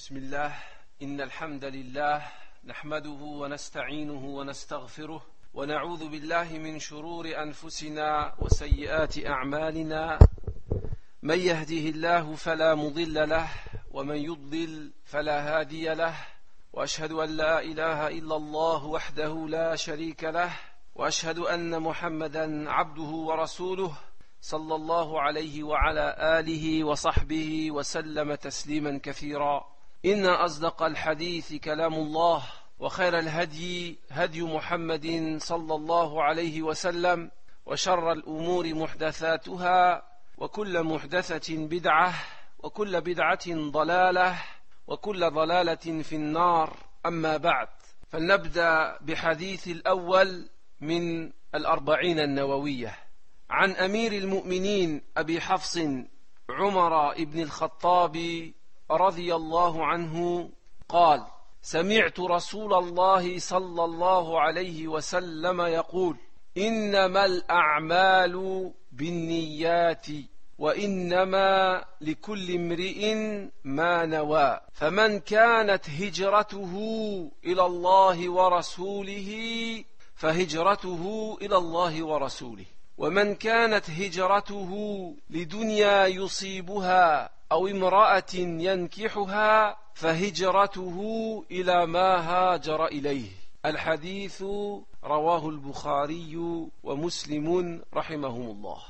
بسم الله إن الحمد لله نحمده ونستعينه ونستغفره ونعوذ بالله من شرور أنفسنا وسيئات أعمالنا من يهده الله فلا مضل له ومن يضلل فلا هادي له وأشهد أن لا إله إلا الله وحده لا شريك له وأشهد أن محمدا عبده ورسوله صلى الله عليه وعلى آله وصحبه وسلم تسليما كثيرا. إن أصدق الحديث كلام الله وخير الهدي هدي محمد صلى الله عليه وسلم وشر الأمور محدثاتها وكل محدثة بدعة وكل بدعة ضلالة وكل ضلالة في النار. أما بعد، فلنبدأ بحديث الأول من الأربعين النووية عن أمير المؤمنين أبي حفص عمر بن الخطاب رضي الله عنه قال: سمعت رسول الله صلى الله عليه وسلم يقول: إنما الأعمال بالنيات وإنما لكل امرئ ما نوى، فمن كانت هجرته إلى الله ورسوله فهجرته إلى الله ورسوله، ومن كانت هجرته لدنيا يصيبها أو امرأة ينكحها فهجرته إلى ما هاجر إليه. الحديث رواه البخاري ومسلم رحمهم الله.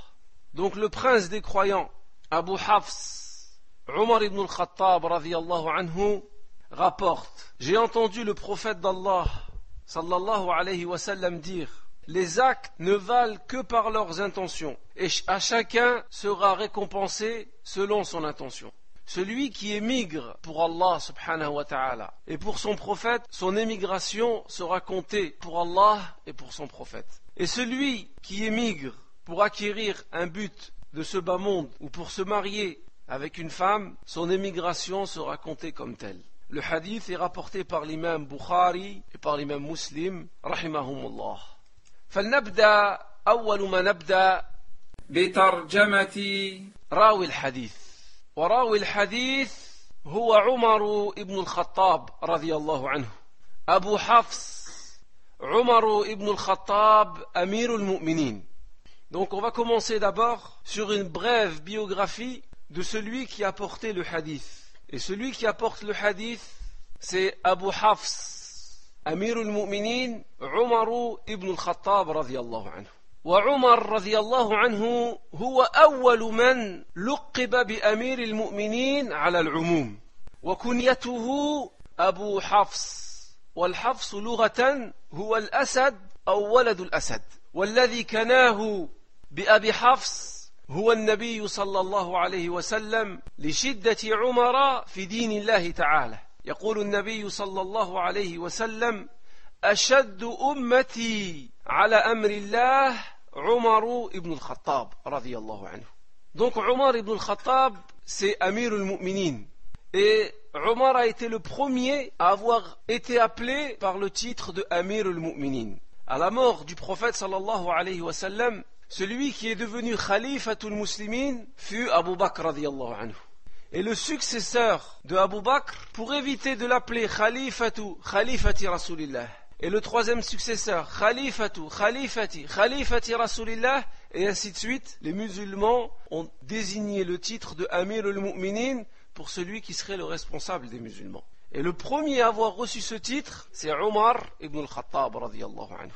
Donc le prince des croyants, Abu Hafs, Umar ibn al-Khattab radiyallahu anhu, rapporte: j'ai entendu le prophète d'Allah sallallahu alayhi wa sallam dire: les actes ne valent que par leurs intentions, et à chacun sera récompensé selon son intention. Celui qui émigre pour Allah subhanahu wa ta'ala et pour son prophète, son émigration sera comptée pour Allah et pour son prophète. Et celui qui émigre pour acquérir un but de ce bas monde ou pour se marier avec une femme, son émigration sera comptée comme telle. Le hadith est rapporté par l'imam Bukhari et par l'imam Muslim rahimahumullah. فلنبدأ أول ما نبدأ بترجمة راوي الحديث، وراوي الحديث هو عمر بن الخطاب رضي الله عنه. أبو حفص عمر بن الخطاب أمير المؤمنين. Donc on va commencer d'abord sur une brève biographie de celui qui a porté le hadith. Et celui qui apporte le hadith, c'est Abu Hafs أمير المؤمنين عمر بن الخطاب رضي الله عنه. وعمر رضي الله عنه هو أول من لقب بأمير المؤمنين على العموم، وكنيته أبو حفص، والحفص لغة هو الأسد أو ولد الأسد، والذي كناه بأبي حفص هو النبي صلى الله عليه وسلم لشدة عمر في دين الله تعالى. يقول النبي صلى الله عليه وسلم: أشد أمتي على أمر الله عمر ibn al-Khattab رضي الله عنه. Donc Umar ibn al-Khattab, c'est Amir al-Mu'minin. Et Umar a été le premier à avoir été appelé par le titre de Amir al-Mu'minin. À la mort du prophète sallallahu alayhi wa sallam, celui qui est devenu Khalifatul Muslimin fut Abu Bakr radiyallahu anhu. Et le successeur de Abu Bakr, pour éviter de l'appeler Khalifati Rasulillah, et le troisième successeur Khalifati Rasulillah, et ainsi de suite, les musulmans ont désigné le titre de Amir al-Mu'minin pour celui qui serait le responsable des musulmans. Et le premier à avoir reçu ce titre, c'est Umar ibn al-Khattab radiyallahu anhu.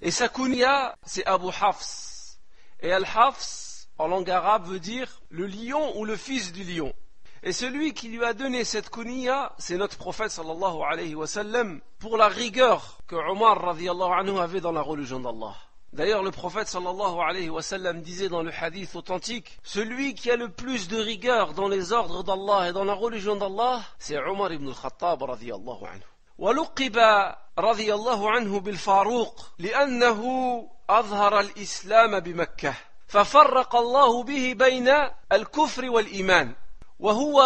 Et sa kunya, c'est Abu Hafs. Et al-Hafs, en langue arabe, veut dire le lion ou le fils du lion. Et celui qui lui a donné cette kunya, c'est notre prophète sallallahu alayhi wa sallam, pour la rigueur que Umar radiyallahu anhu avait dans la religion d'Allah. D'ailleurs, le prophète sallallahu alayhi wa sallam disait dans le hadith authentique: celui qui a le plus de rigueur dans les ordres d'Allah et dans la religion d'Allah, c'est Umar ibn al-Khattab radiyallahu anhu. ولقب رضي الله عنه بالفاروق لأنه أظهر الإسلام بمكة ففرق الله به بين الكفر والإيمان. وهو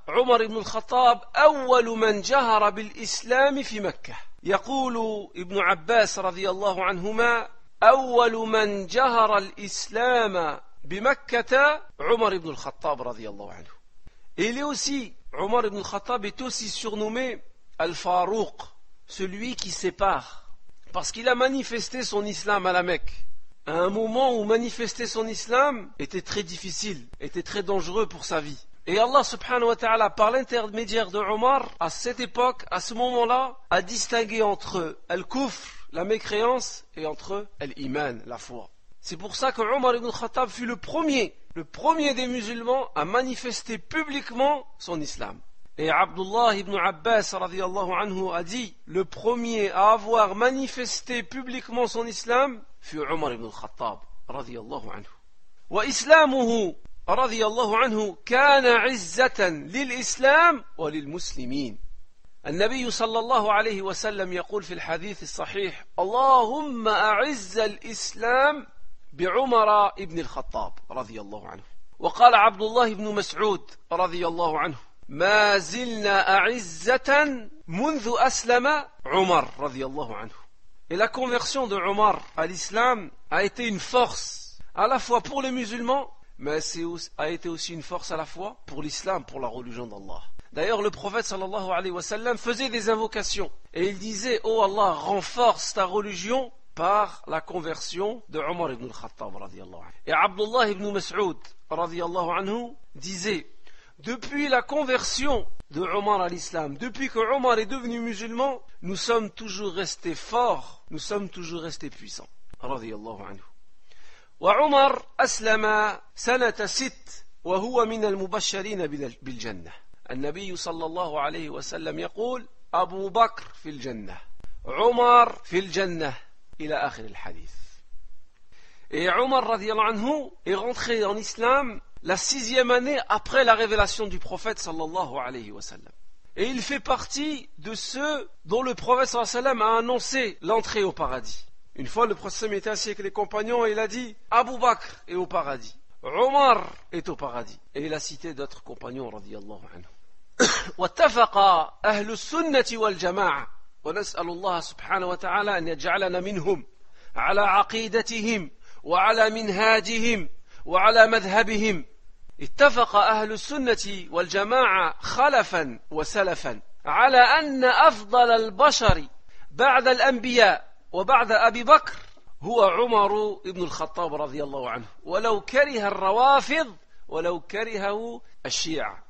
عمر بن الخطاب أول من جهر بالإسلام في مكة. يقول ابن عباس رضي الله عنهما: أول من جهر الإسلام بمكة عمر بن الخطاب رضي الله عنه. Et il est aussi, Omar ibn al-Khattab est aussi surnommé Al-Farouq, celui qui sépare, parce qu'il a manifesté son islam à la Mecque, à un moment où manifester son islam était très difficile, était très dangereux pour sa vie. Et Allah subhanahu wa ta'ala, par l'intermédiaire de Omar, à cette époque, à ce moment-là, a distingué entre Al-Kufr, la mécréance, et entre Al-Iman, la foi. C'est pour ça que Omar ibn Khattab fut le premier des musulmans à manifester publiquement son islam. Et Abdullah ibn Abbas radiyallahu anhu a dit, le premier à avoir manifesté publiquement son islam fut Omar ibn Khattab radiyallahu anhu. Wa islamuhu radiyallahu anhu kana izzatan lil islam wa lil muslimin. النبي صلى الله عليه وسلم يقول في الحديث الصحيح اللهم أعز الإسلام بعمر ابن الخطاب رضي الله عنه. وقال عبد الله بن مسعود رضي الله عنه ما زلنا أعزة منذ أسلم عمر رضي الله عنه. Et la conversion de Omar à l'islam a été une force à la fois pour les musulmans, mais a été aussi une force à la fois pour l'islam, pour la religion d'Allah. D'ailleurs, le prophète sallallahu alayhi wa sallam faisait des invocations et il disait: Oh Allah, renforce ta religion par la conversion de Omar ibn al-Khattab radiyallahu anhu. Et Abdullah ibn Mas'ud radiyallahu anhu disait: depuis la conversion de Omar à l'islam, depuis que Omar est devenu musulman, nous sommes toujours restés forts, nous sommes toujours restés puissants. Radiyallahu anhu. Wa Omar aslama sanata 6 wa huwa min al-mubashirin bil jannah. النبي صلى الله عليه وسلم يقول أبو بكر في الجنة عمر في الجنة إلى آخر الحديث. Et Omar radiyallahu anhu est rentré en islam la 6e année après la révélation du prophète sallallahu alayhi wa sallam. Et il fait partie de ceux dont le prophète sallallahu alayhi wa sallam a annoncé l'entrée au paradis. Une fois le prophète était assis avec les compagnons et il a dit Abu Bakr est au paradis, Omar est au paradis. Et il a cité d'autres compagnons radiyallahu anhu. واتفق أهل السنة والجماعة ونسأل الله سبحانه وتعالى أن يجعلنا منهم على عقيدتهم وعلى منهاجهم وعلى مذهبهم. اتفق أهل السنة والجماعة خلفا وسلفا على أن أفضل البشر بعد الأنبياء وبعد أبي بكر هو عمر بن الخطاب رضي الله عنه ولو كره الروافض ولو كرهه الشيعة.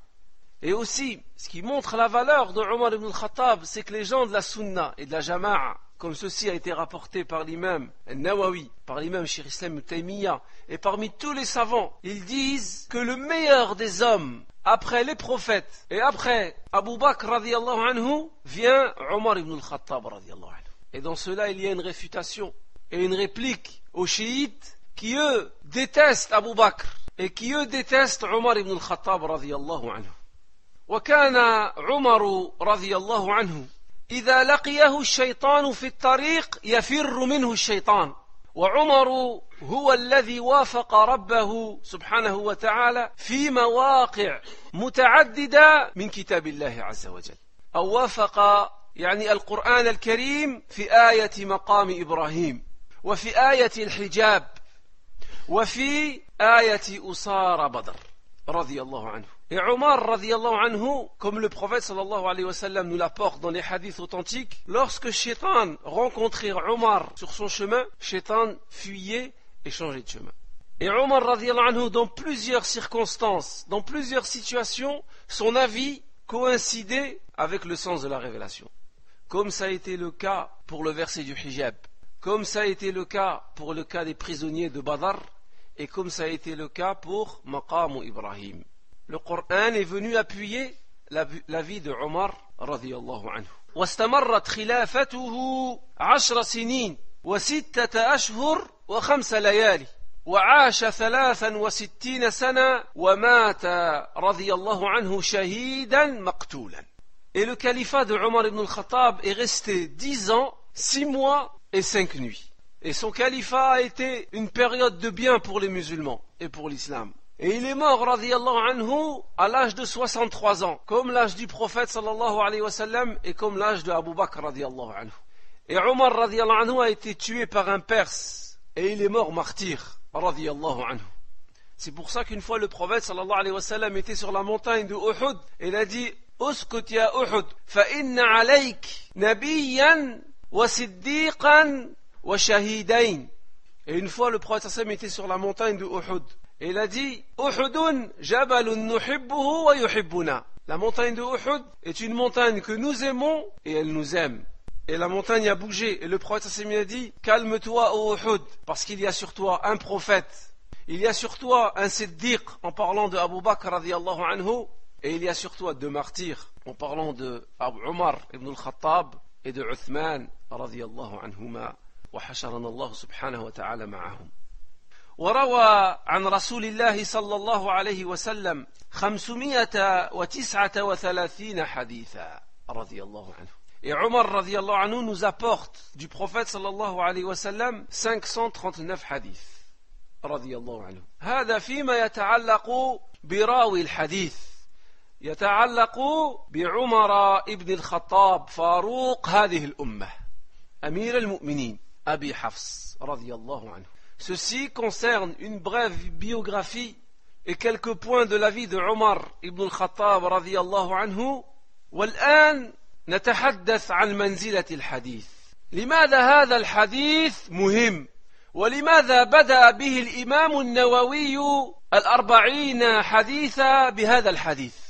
Et aussi, ce qui montre la valeur de Omar ibn al-Khattab, c'est que les gens de la Sunna et de la Jama'a, comme ceci a été rapporté par l'imam Nawawi, par l'imam Cheikh Islam Ibn Taymiyyah, et parmi tous les savants, ils disent que le meilleur des hommes, après les prophètes, et après Abu Bakr radiyallahu anhu, vient Omar ibn al-Khattab radiyallahu anhu. Et dans cela, il y a une réfutation et une réplique aux chiites qui, eux, détestent Abu Bakr et qui, eux, détestent Omar ibn al-Khattab radiyallahu anhu. وكان عمر رضي الله عنه إذا لقيه الشيطان في الطريق يفر منه الشيطان وعمر هو الذي وافق ربه سبحانه وتعالى في مواقع متعددة من كتاب الله عز وجل أو وافق يعني القرآن الكريم في آية مقام إبراهيم وفي آية الحجاب وفي آية أسار بدر رضي الله عنه. Et Omar radiyallahu anhu, comme le prophète sallallahu alayhi wa sallam nous l'apporte dans les hadiths authentiques, lorsque Shaitan rencontrait Omar sur son chemin, Shaitan fuyait et changeait de chemin. Et Omar radiyallahu anhu, dans plusieurs circonstances, dans plusieurs situations, son avis coïncidait avec le sens de la révélation. Comme ça a été le cas pour le verset du hijab, comme ça a été le cas pour le cas des prisonniers de Badr, et comme ça a été le cas pour Maqam Ibrahim. Le Coran est venu appuyer la vie de Omar radiyallahu anhu. واستمرت خلافته 10 سنين و6 أشهر و5 ليالي وعاش 63 سنة ومات رضي الله عنه شهيدا مقتولا. Et le califat de Omar ibn al-Khattab est resté 10 ans, 6 mois et 5 nuits. Et son califat a été une période de bien pour les musulmans et pour l'islam. Et il est mort, radiyallahu anhu, à l'âge de 63 ans, comme l'âge du prophète, sallallahu alayhi wa sallam, et comme l'âge de Abu Bakr, radiyallahu anhu. Et Omar, radiyallahu anhu, a été tué par un Perse, et il est mort martyr, radiyallahu anhu. C'est pour ça qu'une fois le prophète sallallahu alayhi wa sallam était sur la montagne de Uhud, et il a dit Uskut ya Uhud, fa inna alayk nabiyyan wa siddiqan wa shahidayn. Et une fois le prophète sallallahu alayhi wa sallam était sur la montagne de Uhud, et il a dit Uhudun jabalun nuhibbuhu wa yuhibbuna. La montagne de Uhud est une montagne que nous aimons et elle nous aime. Et la montagne a bougé. Et le prophète sallallahu alayhi wa sallam a dit calme-toi ô Uhud, parce qu'il y a sur toi un prophète. Il y a sur toi un siddiq en parlant de Abu Bakr radiyallahu anhu. Et il y a sur toi deux martyrs en parlant de Omar ibn al-Khattab et de Uthman radiyallahu anhuma. Wa hasharana Allah subhanahu wa ta'ala ma'ahum. وروى عن رسول الله صلى الله عليه وسلم 539 حديثا رضي الله عنه. Et Omar رضي الله عنه nous apporte du prophète صلى الله عليه وسلم 539 حديث رضي الله عنه. هذا فيما يتعلق براوي الحديث، يتعلق بعمر ابن الخطاب فاروق هذه الأمة أمير المؤمنين أبي حفص رضي الله عنه. Ceci concerne une brève biographie et quelques points de la vie de Omar ibn al-Khattab radiyallahu anhu. والآن نتحدث عن منزلة الحديث. لماذا هذا الحديث مهم؟ ولماذا بدأ به الإمام النووي 40 حديثا بهذا الحديث؟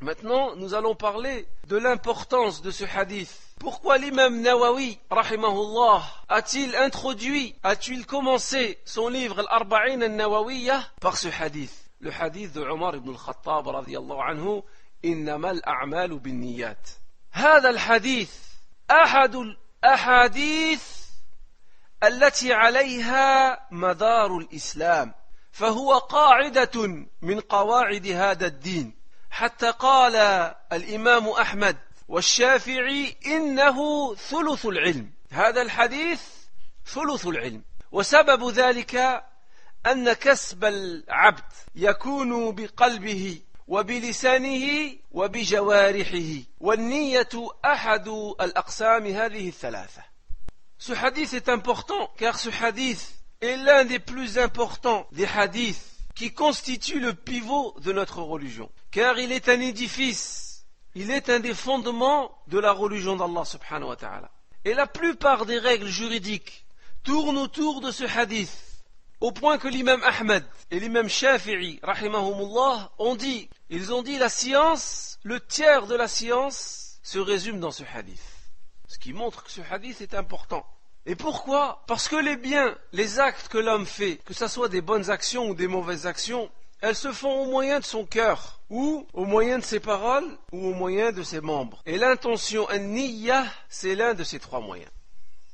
Maintenant, nous allons parler de l'importance de ce hadith. Pourquoi l'imam Nawawi, rahimahullah, a-t-il commencé son livre Al-Arba'in al-Nawawiyya par ce hadith? Le hadith de Omar ibn al-Khattab, radiyallahu anhu, إنما الأعمال بالنيات. هذا الحديث أحد الأحاديث التي عليها مدار الإسلام، فهو قاعدة من قواعد هذا الدين، حتى قال الإمام أحمد والشافعي إنه ثلث العلم. هذا الحديث ثلث العلم، وسبب ذلك أن كسب العبد يكون بقلبه وبلسانه وبجوارحه، والنية أحد الأقسام هذه الثلاثة. Ce hadith est important car ce hadith est l'un des plus importants des hadiths qui constituent le pivot de notre religion, car il est un édifice, il est un des fondements de la religion d'Allah subhanahu wa ta'ala. Et la plupart des règles juridiques tournent autour de ce hadith, au point que l'imam Ahmed et l'imam Shafi'i rahimahumullah ils ont dit la science, le tiers de la science se résume dans ce hadith. Ce qui montre que ce hadith est important. Et pourquoi? Parce que les biens, les actes que l'homme fait, que ce soit des bonnes actions ou des mauvaises actions, elles se font au moyen de son cœur, ou au moyen de ses paroles, ou au moyen de ses membres. Et l'intention, an-niyya, c'est l'un de ces trois moyens.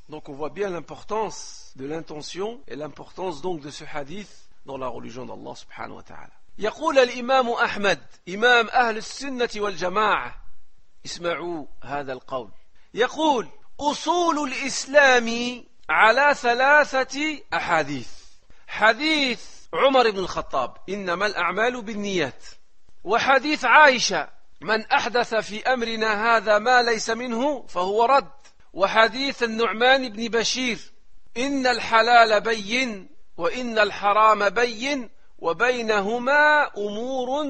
Donc on voit bien l'importance de l'intention et l'importance donc de ce hadith dans la religion d'Allah subhanahu wa ta'ala. يقول الإمام أحمد إمام أهل السنة والجماعة، اسمعوا هذا القول، يقول أصول الإسلام على 3 أحاديث. حديث عمر بن الخطاب إنما الأعمال بالنيات، وحديث عائشة من أحدث في أمرنا هذا ما ليس منه فهو رد، وحديث النعمان بن بشير إن الحلال بين وإن الحرام بين وبينهما أمور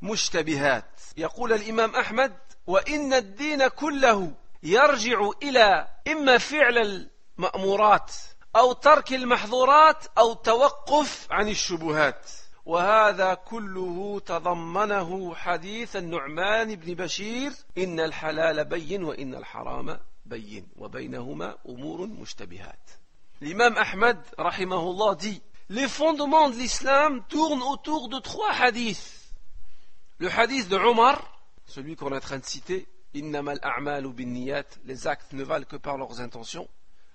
مشتبهات. يقول الإمام أحمد وإن الدين كله يرجع إلى إما فعل المأمورات أو ترك المحظورات أو توقف عن الشبهات، وهذا كله تضمنه حديث النعمان بن بشير إن الحلال بين وإن الحرام بين وبينهما أمور مشتبهات. L'imam Ahmed rahimahullah dit les fondements de l'islam tournent autour de 3 hadiths. Le hadith de Omar, celui qu'on est en train de citer, innamal a'malu bin niyat, les actes ne valent que par leurs intentions.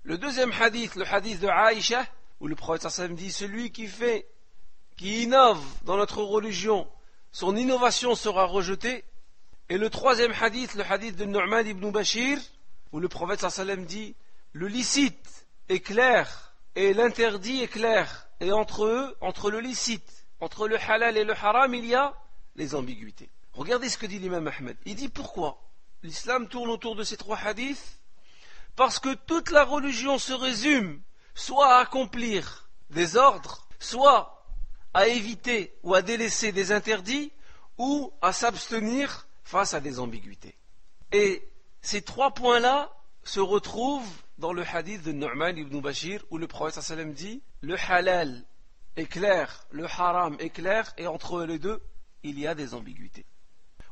Le deuxième hadith, le hadith de Aïcha, où le prophète sallam dit celui qui innove dans notre religion, son innovation sera rejetée. Et le troisième hadith, le hadith de Nu'man ibn Bashir, où le prophète sallam dit le licite est clair et l'interdit est clair, et entre eux, entre le licite, entre le halal et le haram, il y a les ambiguïtés. Regardez ce que dit l'imam Ahmed. Il dit pourquoi l'islam tourne autour de ces 3 hadiths? Parce que toute la religion se résume soit à accomplir des ordres, soit à éviter ou à délaisser des interdits ou à s'abstenir face à des ambiguïtés. Et ces trois points-là se retrouvent dans le hadith de Nu'man ibn Bashir où le prophète sallam dit le halal est clair, le haram est clair et entre les deux il y a des ambiguïtés.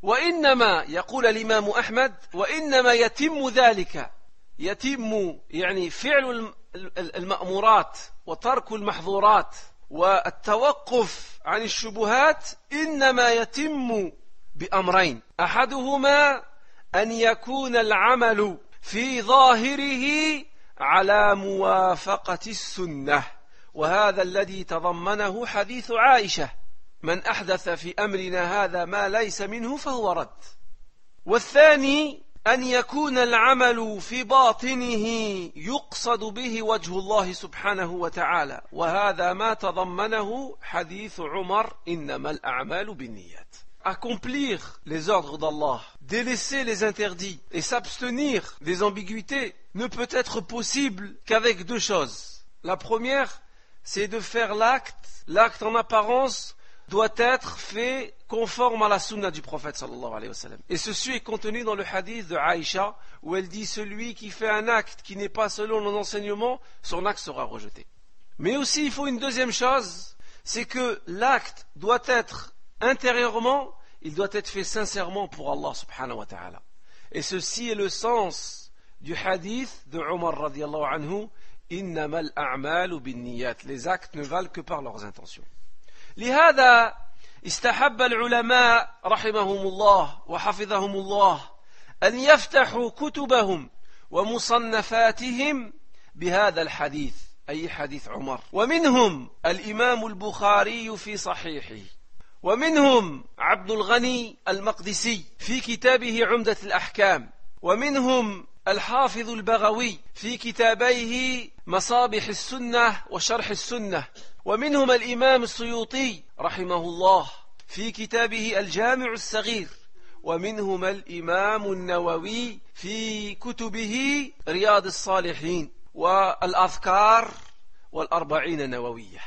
وإنما يقول الإمام أحمد وإنما يتم ذلك يتم يعني فعل المأمورات وترك المحظورات والتوقف عن الشبهات إنما يتم بأمرين أحدهما أن يكون العمل في ظاهره على موافقة السنة وهذا الذي تضمنه حديث عائشة من أحدث في أمرنا هذا ما ليس منه فهو رد والثاني أن يكون العمل في باطنه يقصد به وجه الله سبحانه وتعالى وهذا ما تضمنه حديث عمر إنما الأعمال بالنيات. Accomplir les ordres d'Allah, délaisser les interdits et s'abstenir des ambiguïtés ne peut être possible qu'avec deux choses. La première, c'est de faire l'acte en apparence doit être fait conforme à la sunna du prophète sallallahu alayhi wa sallam. Et ceci est contenu dans le hadith de Aïcha où elle dit celui qui fait un acte qui n'est pas selon nos enseignements, son acte sera rejeté. Mais aussi il faut une deuxième chose, c'est que l'acte doit être intérieurement, il doit être fait sincèrement pour Allah subhanahu wa ta'ala. Et ceci est le sens du hadith de Omar radiyallahu anhu, innamal a'malu bin niyat. Les actes ne valent que par leurs intentions. لهذا استحب العلماء رحمهم الله وحفظهم الله أن يفتحوا كتبهم ومصنفاتهم بهذا الحديث أي حديث عمر ومنهم الإمام البخاري في صحيحه ومنهم عبد الغني المقدسي في كتابه عمدة الأحكام ومنهم الحافظ البغوي في كتابيه مصابيح السنة وشرح السنة ومنهم الإمام السيوطي رحمه الله في كتابه الجامع الصغير ومنهم الإمام النووي في كتبه رياض الصالحين والأذكار والأربعين النووية.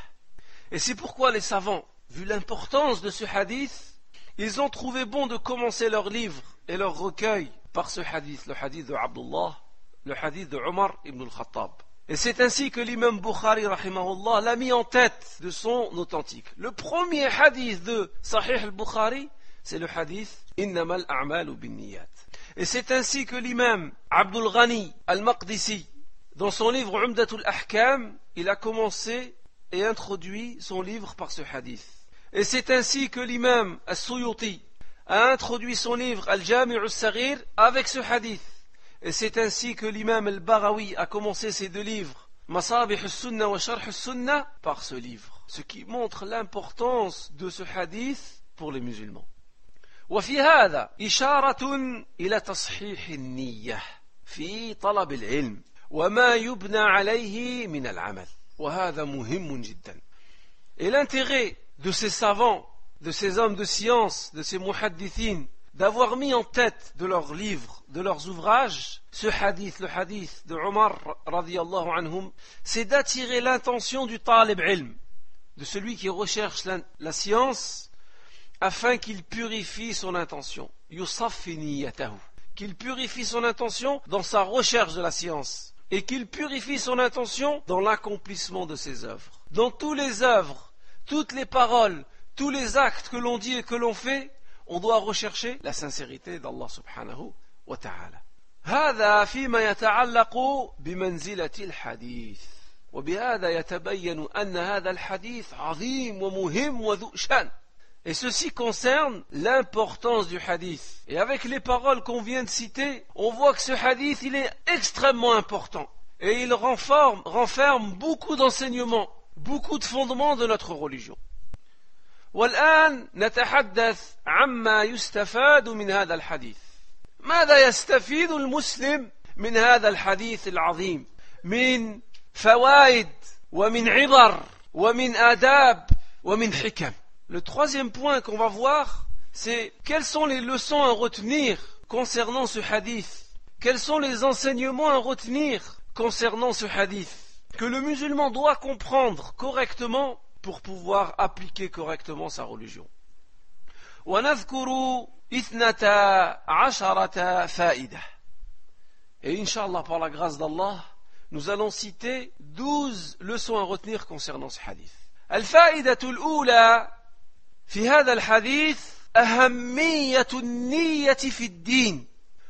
Et c'est pourquoi les savants, vu l'importance de ce hadith, ils ont trouvé bon de commencer leur livre et leur recueil par ce hadith, le hadith de Abdullah, le hadith de Omar ibn al-Khattab. Et c'est ainsi que l'imam Bukhari rahimahullah l'a mis en tête de son authentique. Le premier hadith de Sahih al-Bukhari, c'est le hadith Innamal a'malu bin niyat. Et c'est ainsi que l'imam Abdul Ghani al-Maqdisi, dans son livre Umdatul Ahkam, il a commencé et introduit son livre par ce hadith. Et c'est ainsi que l'imam al-Suyuti a introduit son livre Al-Jami' al-Saghir avec ce hadith. Et c'est ainsi que l'imam al-Baghawi a commencé ses deux livres, Masabih al-Sunnah wa Sharh al-Sunnah, par ce livre. Ce qui montre l'importance de ce hadith pour les musulmans. وفي هذا إشارة إلى تصحيح النية في طلب العلم وما يبنى عليه من العمل. وهذا مهم جدا. Et l'intérêt de ces savants, de ces hommes de science, de ces muhaddithin, d'avoir mis en tête de leurs livres, de leurs ouvrages, ce hadith, le hadith de Omar radiyallahu anhum, c'est d'attirer l'intention du talib ilm, de celui qui recherche la science, afin qu'il purifie son intention, yusaffi niyatahu, qu'il purifie son intention dans sa recherche de la science, et qu'il purifie son intention dans l'accomplissement de ses œuvres. Dans toutes les œuvres, toutes les paroles, tous les actes que l'on dit et que l'on fait, on doit rechercher la sincérité d'Allah subhanahu wa ta'ala. هذا فيما يتعلق بمنزلة الحديث وبهذا يتبين أن هذا الحديث عظيم ومهم وذو شأن. Et ceci concerne l'importance du hadith. Et avec les paroles qu'on vient de citer, on voit que ce hadith il est extrêmement important. Et il renferme beaucoup d'enseignements, beaucoup de fondements de notre religion. والآن نتحدث عما يستفاد من هذا الحديث. ماذا يستفيد المسلم من هذا الحديث العظيم من فوائد ومن عبر ومن آداب ومن حكم. Le troisième point qu'on va voir, c'est quelles sont les leçons à retenir concernant ce hadith. Quels sont les enseignements à retenir concernant ce hadith que le musulman doit comprendre correctement pour pouvoir appliquer correctement sa religion. ونذكر 12 فائدة. Et Inch'Allah, par la grâce d'Allah, nous allons citer 12 leçons à retenir concernant ce hadith. الفائدة الأولى في هذا الحديث أهمية النية في الدين،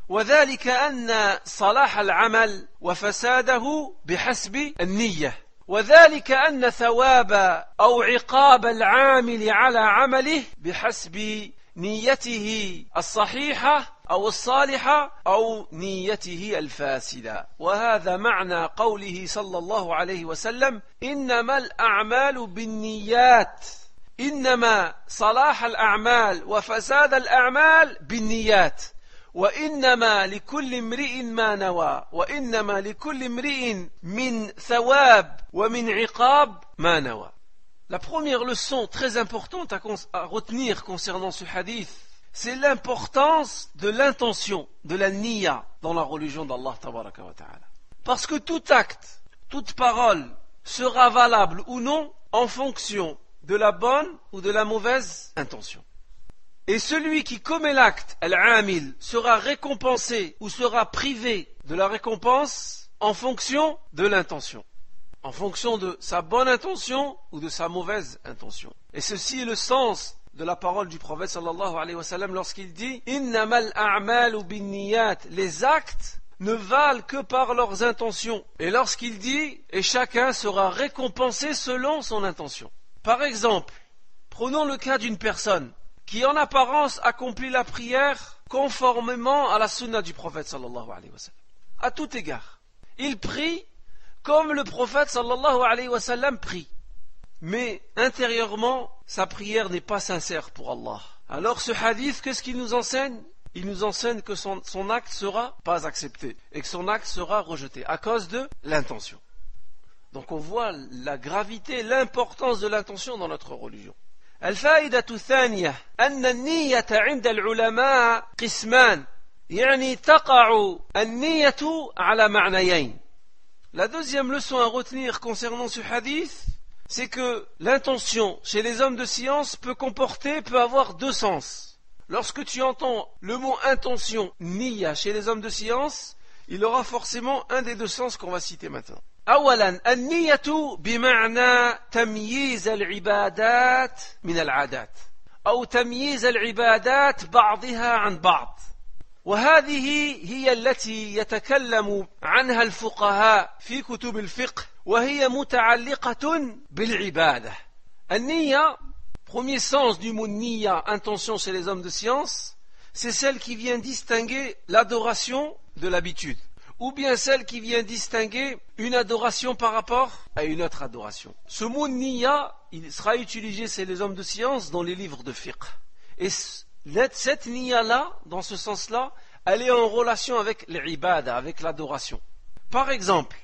وذلك أن صلاح العمل وفساده بحسب النية، وذلك أن ثواب أو عقاب العامل على عمله بحسب نيته الصحيحة أو الصالحة أو نيته الفاسدة. وهذا معنى قوله صلى الله عليه وسلم: إنما الأعمال بالنيات، إنما صلاح الأعمال وفساد الأعمال بالنيات، وإنما لكل امرئ ما نوى، وإنما لكل امرئ من ثواب ومن عقاب ما نوى. La première leçon très importante à retenir concernant ce hadith, c'est l'importance de l'intention, de la niya dans la religion d'Allah tabaraka wa ta'ala. Parce que tout acte, toute parole sera valable ou non en fonction de la bonne ou de la mauvaise intention. Et celui qui commet l'acte, al-amil, sera récompensé ou sera privé de la récompense en fonction de l'intention, en fonction de sa bonne intention ou de sa mauvaise intention. Et ceci est le sens de la parole du prophète sallallahu alayhi wa sallam lorsqu'il dit: innamal a'malu binniyat, les actes ne valent que par leurs intentions. Et lorsqu'il dit: et chacun sera récompensé selon son intention. Par exemple, prenons le cas d'une personne qui en apparence accomplit la prière conformément à la sunna du prophète sallallahu alayhi wa sallam. À tout égard, il prie comme le prophète sallallahu alayhi wa sallam prie. Mais intérieurement, sa prière n'est pas sincère pour Allah. Alors ce hadith, qu'est-ce qu'il nous enseigne? Il nous enseigne que son acte sera pas accepté et que son acte sera rejeté à cause de l'intention. Donc on voit la gravité, l'importance de l'intention dans notre religion. الفائدة الثانية أن النية عند العلماء قسمان، يعني تقع النية على معنيين. La deuxième leçon à retenir concernant ce hadith, c'est que l'intention chez les hommes de science peut avoir deux sens. Lorsque tu entends le mot intention, niya, chez les hommes de science, il aura forcément un des deux sens qu'on va citer maintenant. أولا النية بمعنى تمييز العبادات من العادات أو تمييز العبادات بعضها عن بعض، وهذه هي التي يتكلم عنها الفقهاء في كتب الفقه، وهي متعلقة بالعبادة. النية, premier sens du mot niya, intention chez les hommes de science, c'est celle qui vient distinguer l'adoration de l'habitude, ou bien celle qui vient distinguer une adoration par rapport à une autre adoration. Ce mot niya, il sera utilisé chez les hommes de science dans les livres de fiqh. Et cette niya-là, dans ce sens-là, elle est en relation avec l'ibada, avec l'adoration. Par exemple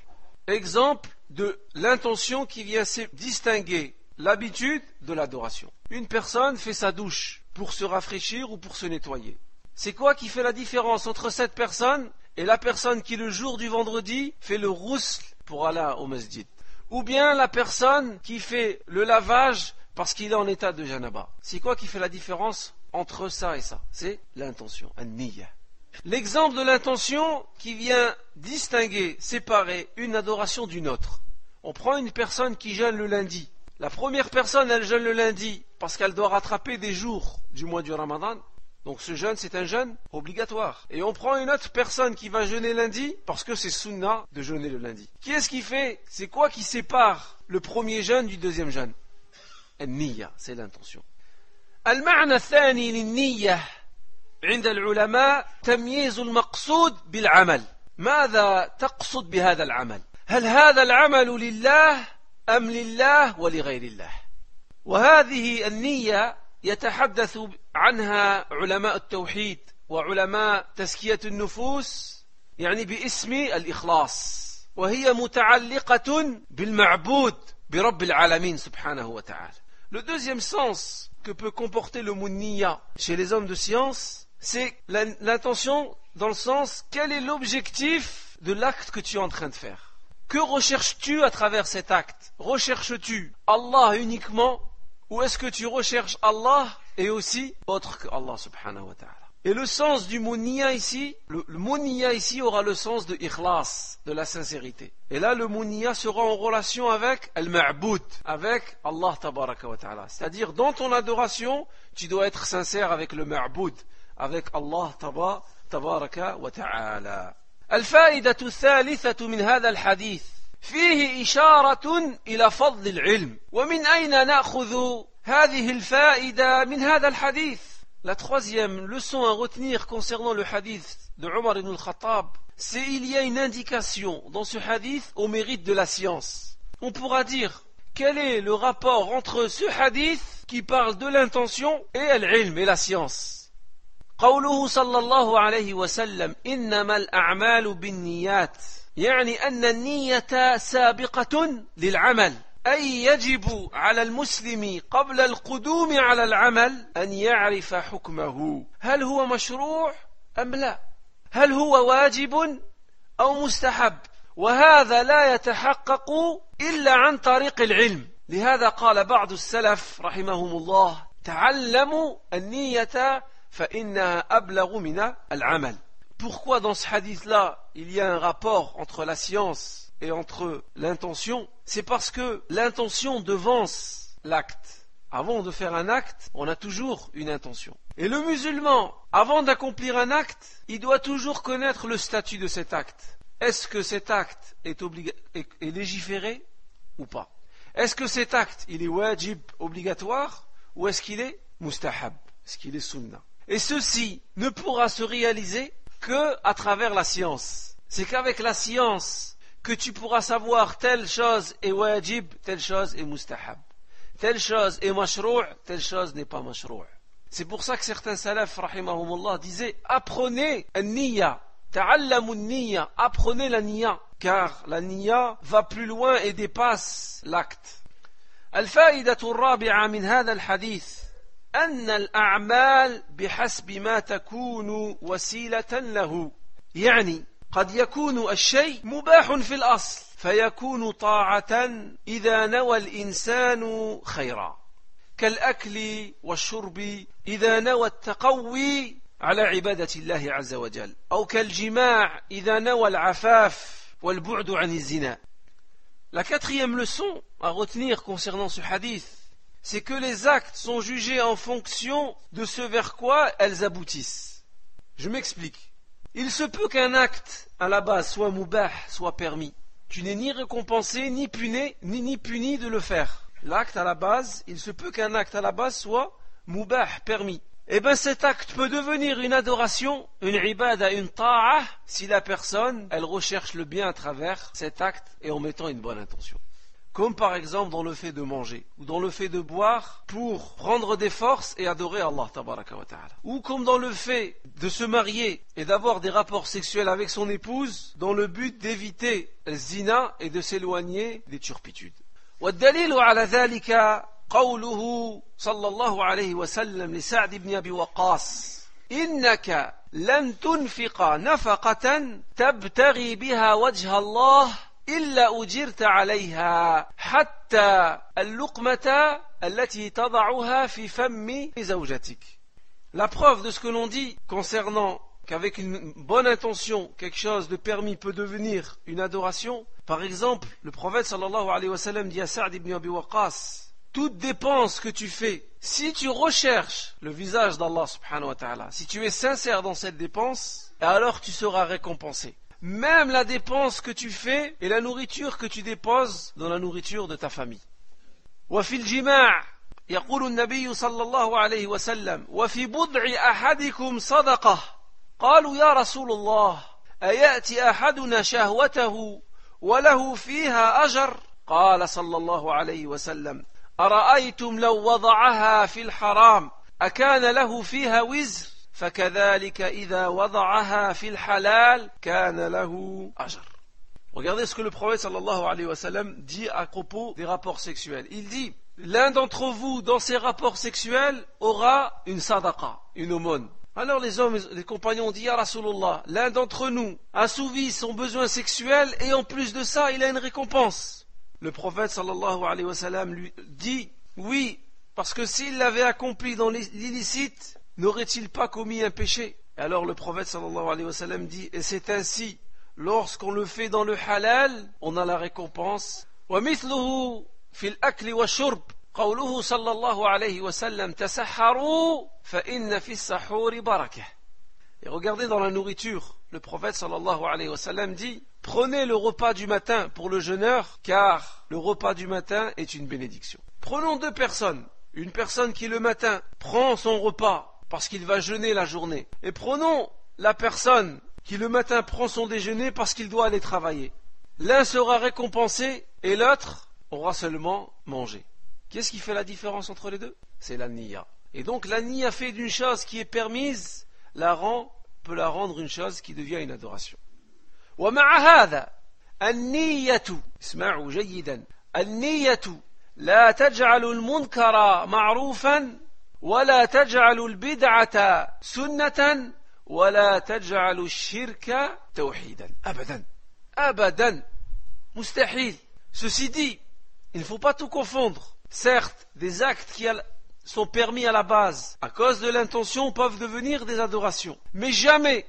de l'intention qui vient distinguer l'habitude de l'adoration. Une personne fait sa douche pour se rafraîchir ou pour se nettoyer. C'est quoi qui fait la différence entre cette personne et la personne qui le jour du vendredi fait le rousl pour aller au masjid? Ou bien la personne qui fait le lavage parce qu'il est en état de janaba? C'est quoi qui fait la différence entre ça et ça? C'est l'intention, an-niyya. L'exemple de l'intention qui vient distinguer, séparer une adoration d'une autre. On prend une personne qui jeûne le lundi. La première personne, elle jeûne le lundi parce qu'elle doit rattraper des jours du mois du Ramadan. Donc ce jeûne, c'est un jeûne obligatoire. Et on prend une autre personne qui va jeûner lundi parce que c'est sunna de jeûner le lundi. Qu'est-ce qui fait? C'est quoi qui sépare le premier jeûne du deuxième jeûne? An-niyya, c'est l'intention. المعنى الثاني للنية عند العلماء تمييز المقصود بالعمل. ماذا تقصد بهذا العمل؟ هل هذا العمل لله أم لله ولغير الله؟ وهذه النية يتحدث عنها علماء التوحيد وعلماء تزكية النفوس، يعني باسم الإخلاص، وهي متعلقة بالمعبود برب العالمين سبحانه وتعالى. Le deuxième sens que peut comporter le mot niya chez les hommes de science, c'est l'intention dans le sens quel est l'objectif de l'acte que tu es en train de faire. Que recherches-tu à travers cet acte? Recherches-tu Allah uniquement, ou est-ce que tu recherches Allah et aussi autre que Allah subhanahu wa ta'ala? Et le sens du mot niya ici, le mot niya ici aura le sens de ikhlas, de la sincérité. Et là, le mot niya sera en relation avec al-ma'boud, avec Allah tabaraka wa ta'ala. C'est-à-dire, dans ton adoration, tu dois être sincère avec le ma'boud, avec Allah tabaraka wa ta'ala. الفائدة الثالثة من هذا الحديث فيه إشارة إلى فضل العلم. ومن أين نأخذ هذه الفائدة من هذا الحديث؟ La troisième leçon à retenir concernant le hadith de Omar ibn al-Khattab, c'est qu'il y a une indication dans ce hadith au mérite de la science. On pourra dire, quel est le rapport entre ce hadith qui parle de l'intention et l'ilm et la science? قوله صلى الله عليه وسلم إنما الأعمال بالنيات يعني أن النية سابقة للعمل أي يجب على المسلم قبل القدوم على العمل أن يعرف حكمه هل هو مشروع أم لا هل هو واجب أو مستحب وهذا لا يتحقق إلا عن طريق العلم لهذا قال بعض السلف رحمهم الله تعلموا النية فإنها أبلغ من العمل. Pourquoi dans ce hadith-là il y a un rapport entre la science et entre l'intention? C'est parce que l'intention devance l'acte. Avant de faire un acte, on a toujours une intention. Et le musulman, avant d'accomplir un acte, il doit toujours connaître le statut de cet acte. Est-ce que cet acte est légiféré ou pas? Est-ce que cet acte, il est wajib, obligatoire, ou est-ce qu'il est mustahab, est-ce qu'il est sunnah? Et ceci ne pourra se réaliser que à travers la science. C'est qu'avec la science que tu pourras savoir telle chose est wajib, telle chose est mustahab. Telle chose est mashrou', telle chose n'est pas mashrou'. C'est pour ça que certains salaf, rahimahumullah, disaient apprenez an-niyya, ta'allamu an-niyya, apprenez la niyya, car la niyya va plus loin et dépasse l'acte. الفائدة الرابعة من هذا الحديث أن الأعمال بحسب ما تكون وسيلة له يعني قد يكون الشيء مباح في الأصل فيكون طاعة إذا نوى الإنسان خيرا كالأكل والشرب إذا نوى التقوي على عبادة الله عز وجل أو كالجماع إذا نوى العفاف والبعد عن الزنا. La quatrième leçon à retenir concernant ce hadith, c'est que les actes sont jugés en fonction de ce vers quoi elles aboutissent. Je m'explique. Il se peut qu'un acte à la base soit mubah, soit permis. Tu n'es ni récompensé, ni puni de le faire. L'acte à la base, il se peut qu'un acte à la base soit mubah, permis. Eh bien cet acte peut devenir une adoration, une ibada, une ta'a, si la personne, elle recherche le bien à travers cet acte et en mettant une bonne intention. Comme par exemple dans le fait de manger, ou dans le fait de boire pour prendre des forces et adorer Allah tabaraka wa ta'ala. Ou comme dans le fait de se marier et d'avoir des rapports sexuels avec son épouse dans le but d'éviter le zina et de s'éloigner des turpitudes. والدليل على ذلك قوله صلى الله عليه وسلم لسعد بن أبي وقاص إنك لن تنفق نفقة تبتغي بها وجه الله إلا أجرت عليها حتى اللقمة التي تضعها في فم زوجتك. La preuve de ce que l'on dit concernant qu'avec une bonne intention, quelque chose de permis peut devenir une adoration. Par exemple, le prophète sallallahu alayhi wa sallam dit à Sa'd ibn Abi Waqqas, toute dépense que tu fais, si tu recherches le visage d'Allah subhanahu wa ta'ala, si tu es sincère dans cette dépense, alors tu seras récompensé. Même la dépense que tu fais et la nourriture que tu déposes dans la nourriture de ta famille. وفي الجماع يقول النبي صلى الله عليه وسلم وفي بضع أحدكم صدقة قالوا يا رسول الله أيأتي أحدنا شهوته وله فيها أجر قال صلى الله عليه وسلم أرأيتم لو وضعها في الحرام أكان له فيها وزر فكذلك إذا وضعها في الحلال كان له أجر. Regardez ce que le prophète sallallahu alayhi wa sallam dit à propos des rapports sexuels. Il dit, l'un d'entre vous dans ses rapports sexuels aura une sadaqa, une aumône. Alors les hommes, les compagnons ont dit, Ya Rasulallah, l'un d'entre nous assouvit son besoin sexuel et en plus de ça, il a une récompense. Le prophète sallallahu alayhi wa sallam lui dit, oui, parce que s'il l'avait accompli dans l'illicite, n'aurait-il pas commis un péché? Et alors le prophète sallallahu alayhi wa sallam dit, et c'est ainsi, lorsqu'on le fait dans le halal, on a la récompense. وَمِثْلُهُ فِي الْأَكْلِ وَالشُّرْبِ قوله صلى الله عليه وسلم تسحروا فإن في السحور بركة. Et regardez dans la nourriture, le prophète sallallahu alayhi wa sallam dit, prenez le repas du matin pour le jeûneur, car le repas du matin est une bénédiction. Prenons deux personnes, une personne qui le matin prend son repas parce qu'il va jeûner la journée, et prenons la personne qui le matin prend son déjeuner parce qu'il doit aller travailler. L'un sera récompensé et l'autre aura seulement mangé. Qu'est-ce qui fait la différence entre les deux? C'est la niya. Et donc la niya fait d'une chose qui est permise, peut la rendre une chose qui devient une adoration. ومع هذا النية اسمعوا جيدا النية لا تجعل المنكر معروفا ولا تجعل البدعة سنة ولا تجعل الشرك توحيدا أبدا أبدا مستحيل. Ceci dit, il ne faut pas tout confondre. Certes, des actes qui sont permis à la base, à cause de l'intention, peuvent devenir des adorations. Mais jamais,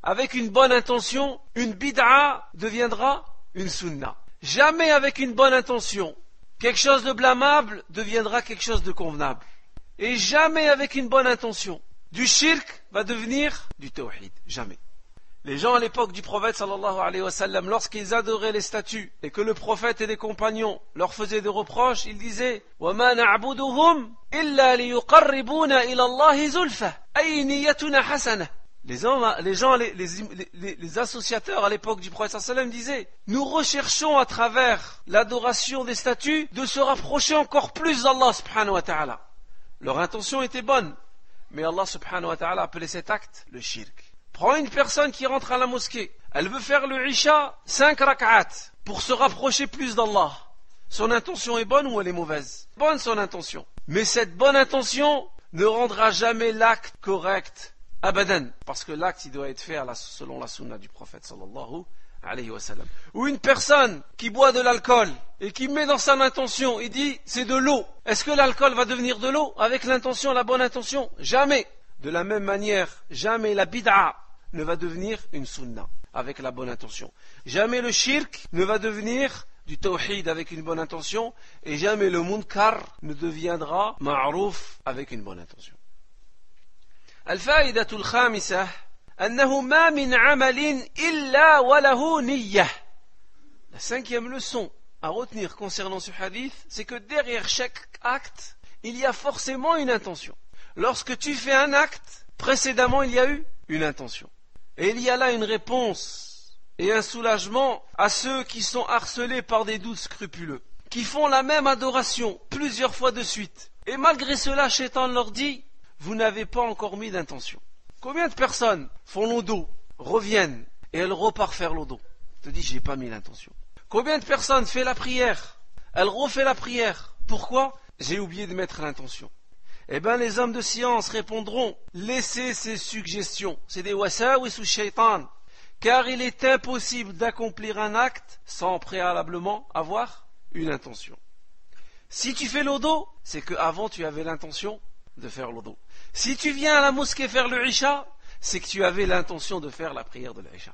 avec une bonne intention, une bid'a deviendra une sunna. Jamais avec une bonne intention, quelque chose de blâmable deviendra quelque chose de convenable. Et jamais avec une bonne intention, du shirk va devenir du tawhid. Jamais. Les gens à l'époque du prophète sallallahu alayhi wa sallam, lorsqu'ils adoraient les statues et que le prophète et les compagnons leur faisaient des reproches, ils disaient وَمَا نَعْبُدُهُمْ إِلَّا لِيُقَرِّبُونَ إِلَى اللَّهِ زُلْفَةً أَيْ نِيَّتُنَا حَسَنَةً. Les associateurs à l'époque du prophète sallallahu alayhi wa sallam disaient, nous recherchons à travers l'adoration des statues de se rapprocher encore plus d'Allah subhanahu wa ta'ala. Leur intention était bonne, mais Allah subhanahu wa ta'ala appelait cet acte le shirk. Prends une personne qui rentre à la mosquée, elle veut faire le isha 5 rak'at pour se rapprocher plus d'Allah. Son intention est bonne ou elle est mauvaise? Bonne son intention. Mais cette bonne intention ne rendra jamais l'acte correct, abadan, parce que l'acte il doit être fait selon la sunna du prophète sallallahu alayhi wa sallam. Ou une personne qui boit de l'alcool et qui met dans son intention, il dit c'est de l'eau. Est-ce que l'alcool va devenir de l'eau avec l'intention, la bonne intention? Jamais. De la même manière, jamais la bid'a ne va devenir une sunna avec la bonne intention. Jamais le shirk ne va devenir du tawhid avec une bonne intention, et jamais le munkar ne deviendra ma'rouf avec une bonne intention. الفائدة الخامسة أنه ما من عمل إلا وله نية. La cinquième leçon à retenir concernant ce hadith, c'est que derrière chaque acte, il y a forcément une intention. Lorsque tu fais un acte, précédemment il y a eu une intention. Et il y a là une réponse et un soulagement à ceux qui sont harcelés par des doutes scrupuleux, qui font la même adoration plusieurs fois de suite. Et malgré cela, Shaitan leur dit, vous n'avez pas encore mis d'intention. Combien de personnes font l'odo, reviennent et elles repartent faire l'odo? Te dis, j'ai pas mis l'intention. Combien de personnes font la prière, elles refont la prière? Pourquoi? J'ai oublié de mettre l'intention. Eh bien, les hommes de science répondront, laissez ces suggestions, c'est des wasawis ou shaitan, car il est impossible d'accomplir un acte sans préalablement avoir une intention. Si tu fais l'odo, c'est qu'avant tu avais l'intention de faire l'odo. Si tu viens à la mosquée faire le isha, c'est que tu avais l'intention de faire la prière de l'isha.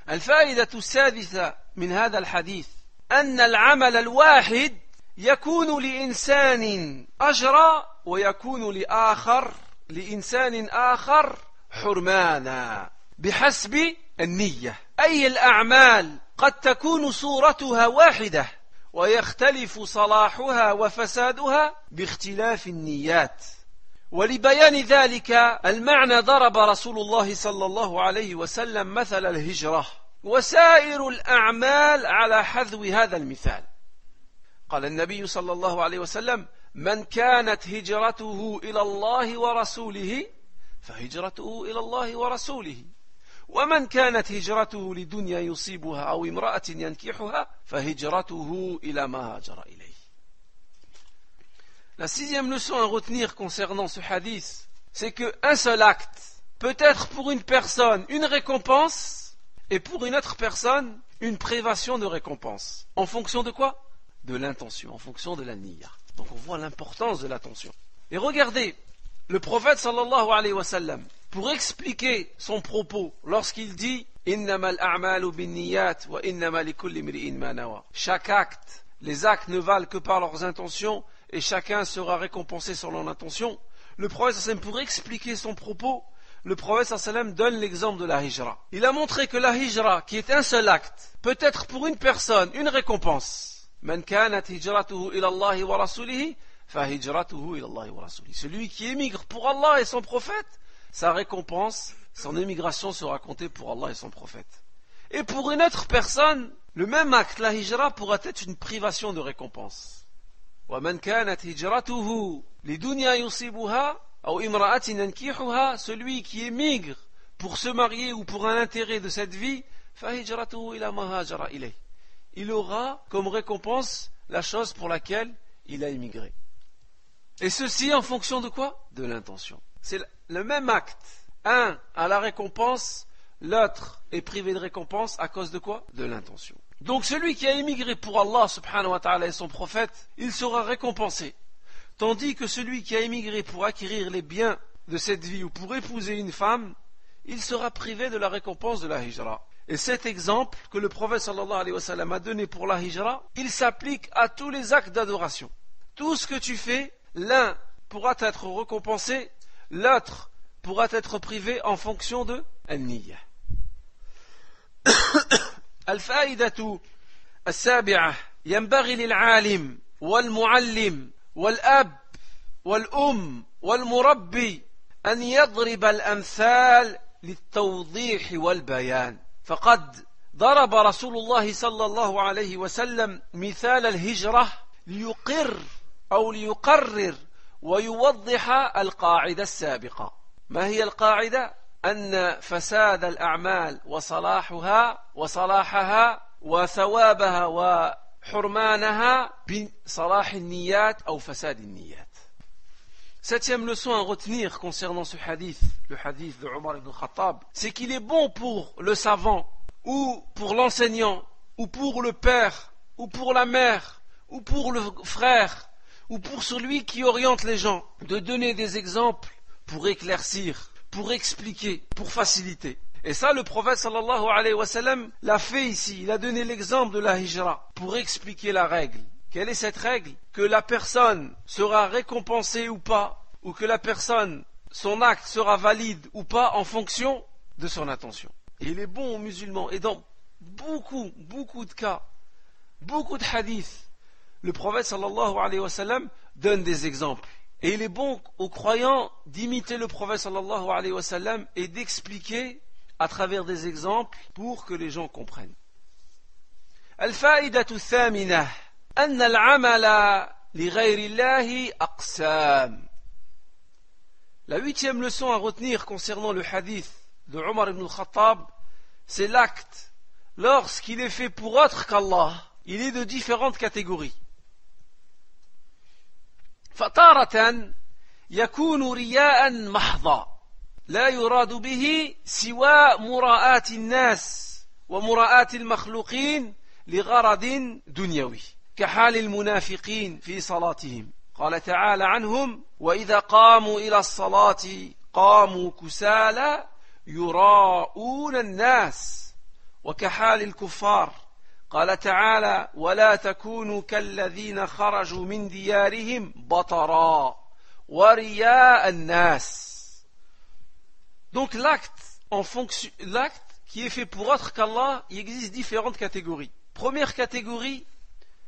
الفائدة السادسة من هذا الحديث أن العمل الواحد يكون لإنسان أجر ويكون لإنسان آخر حرمانا بحسب النية. أي الأعمال قد تكون صورتها واحدة ويختلف صلاحها وفسادها باختلاف النيات. ولبيان ذلك المعنى ضرب رسول الله صلى الله عليه وسلم مثل الهجرة وسائر الأعمال على حذو هذا المثال. قال النبي صلى الله عليه وسلم من كانت هجرته إلى الله ورسوله فهجرته إلى الله ورسوله ومن كانت هجرته لدنيا يصيبها أو امرأة ينكحها فهجرته إلى ما هاجر إليه. La sixième leçon à retenir concernant ce hadith, c'est qu'un seul acte peut être pour une personne une récompense et pour une autre personne une privation de récompense. En fonction de quoi? De l'intention, en fonction de la niyya. Donc on voit l'importance de l'attention. Et regardez, le prophète sallallahu alayhi wa sallam, pour expliquer son propos lorsqu'il dit innamal a'malu binniyat wa innama likulli imri'in ma nawa. Chaque acte, les actes ne valent que par leurs intentions et chacun sera récompensé selon l'intention. Le prophète sallam, pour expliquer son propos, le prophète sallam donne l'exemple de la hijra. Il a montré que la hijra, qui est un seul acte, peut être pour une personne une récompense. Man kanat hijratuhu ila Allah wa rasulihi fa hijratuhu ila Allah wa rasulihi. Celui qui émigre pour Allah et son prophète, sa récompense, son émigration sera comptée pour Allah et son prophète. Et pour une autre personne, le même acte, la hijra, pourra être une privation de récompense. Wa man kanat hijratuhu lidunya yusibuha aw imra'atin yankihuha, celui qui émigre pour se marier ou pour un intérêt de cette vie, fa hijratuhu ila ma hajara ilayh. Il aura comme récompense la chose pour laquelle il a émigré. Et ceci en fonction de quoi? De l'intention. C'est le même acte. Un a la récompense, l'autre est privé de récompense à cause de quoi? De l'intention. Donc celui qui a émigré pour Allah subhanahu wa ta'ala et son prophète, il sera récompensé. Tandis que celui qui a émigré pour acquérir les biens de cette vie ou pour épouser une femme, il sera privé de la récompense de la hijra. Et cet exemple que le prophète sallallahu alayhi wa sallam a donné pour la hijra, il s'applique à tous les actes d'adoration. Tout ce que tu fais, l'un pourra être récompensé, l'autre pourra être privé en fonction de النية. الفائدة السابعة ينبغي للعالم والمعلم والأب والأم والمربي أن يضرب الأمثال للتوضيح والبيان. فقد ضرب رسول الله صلى الله عليه وسلم مثال الهجرة ليقر أو ليقرر ويوضح القاعدة السابقة. ما هي القاعدة؟ أن فساد الأعمال وصلاحها وثوابها وحرمانها بصلاح النيات أو فساد النيات. Septième leçon à retenir concernant ce hadith, le hadith de Omar ibn Khattab, c'est qu'il est bon pour le savant, ou pour l'enseignant, ou pour le père, ou pour la mère, ou pour le frère, ou pour celui qui oriente les gens, de donner des exemples pour éclaircir, pour expliquer, pour faciliter. Et ça, le prophète sallallahu alayhi wa sallam l'a fait ici. Il a donné l'exemple de la hijra pour expliquer la règle. Quelle est cette règle? Que la personne sera récompensée ou pas, ou que la personne, son acte sera valide ou pas en fonction de son intention. Et il est bon aux musulmans, et dans beaucoup de cas, beaucoup de hadiths, le prophète sallallahu alayhi wa sallam donne des exemples. Et il est bon aux croyants d'imiter le prophète sallallahu alayhi wa sallam et d'expliquer à travers des exemples pour que les gens comprennent. Al-fa'idatu thamina أن العمل لغير الله أقسام. La huitième leçon à retenir concernant le hadith de Omar ibn al-Khattab, c'est l'acte. Lorsqu'il est fait pour autre qu'Allah, il est de différentes catégories. فتارة يكون رياء محضا لا يراد به سوى مراءة الناس ومراءة المخلوقين لغرض دنيوي كحال المنافقين في صلاتهم. قال تعالى عنهم وإذا قاموا إلى الصلاة قاموا كسالى يراءون الناس وكحال الكفار. قال تعالى ولا تكونوا كالذين خرجوا من ديارهم بطرا ورياء الناس. Donc l'acte qui est fait pour autre qu'Allah, il existe différentes catégories. Première catégorie,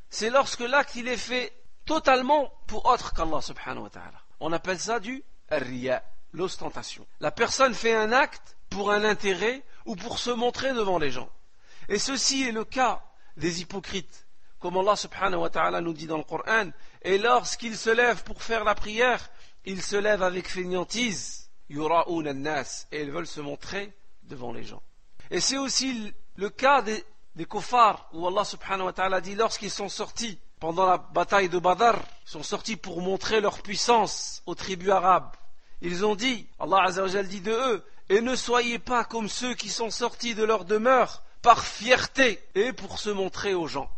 c'est lorsque l'acte il est fait totalement pour autre qu'Allah subhanahu wa ta'ala. On appelle ça du riya, l'ostentation. La personne fait un acte pour un intérêt ou pour se montrer devant les gens. Et ceci est le cas des hypocrites. Comme Allah subhanahu wa ta'ala nous dit dans le Coran, et lorsqu'ils se lèvent pour faire la prière, ils se lèvent avec fainéantise, yura'un an-nas, et ils veulent se montrer devant les gens. Et c'est aussi le cas des kuffars, où Allah subhanahu wa ta'ala dit lorsqu'ils sont sortis pendant la bataille de Badr, ils sont sortis pour montrer leur puissance aux tribus arabes. ils ont dit, Allah Azza wa Jal dit de eux, et ne soyez pas comme ceux qui sont sortis de leur demeure par fierté et pour se montrer aux gens.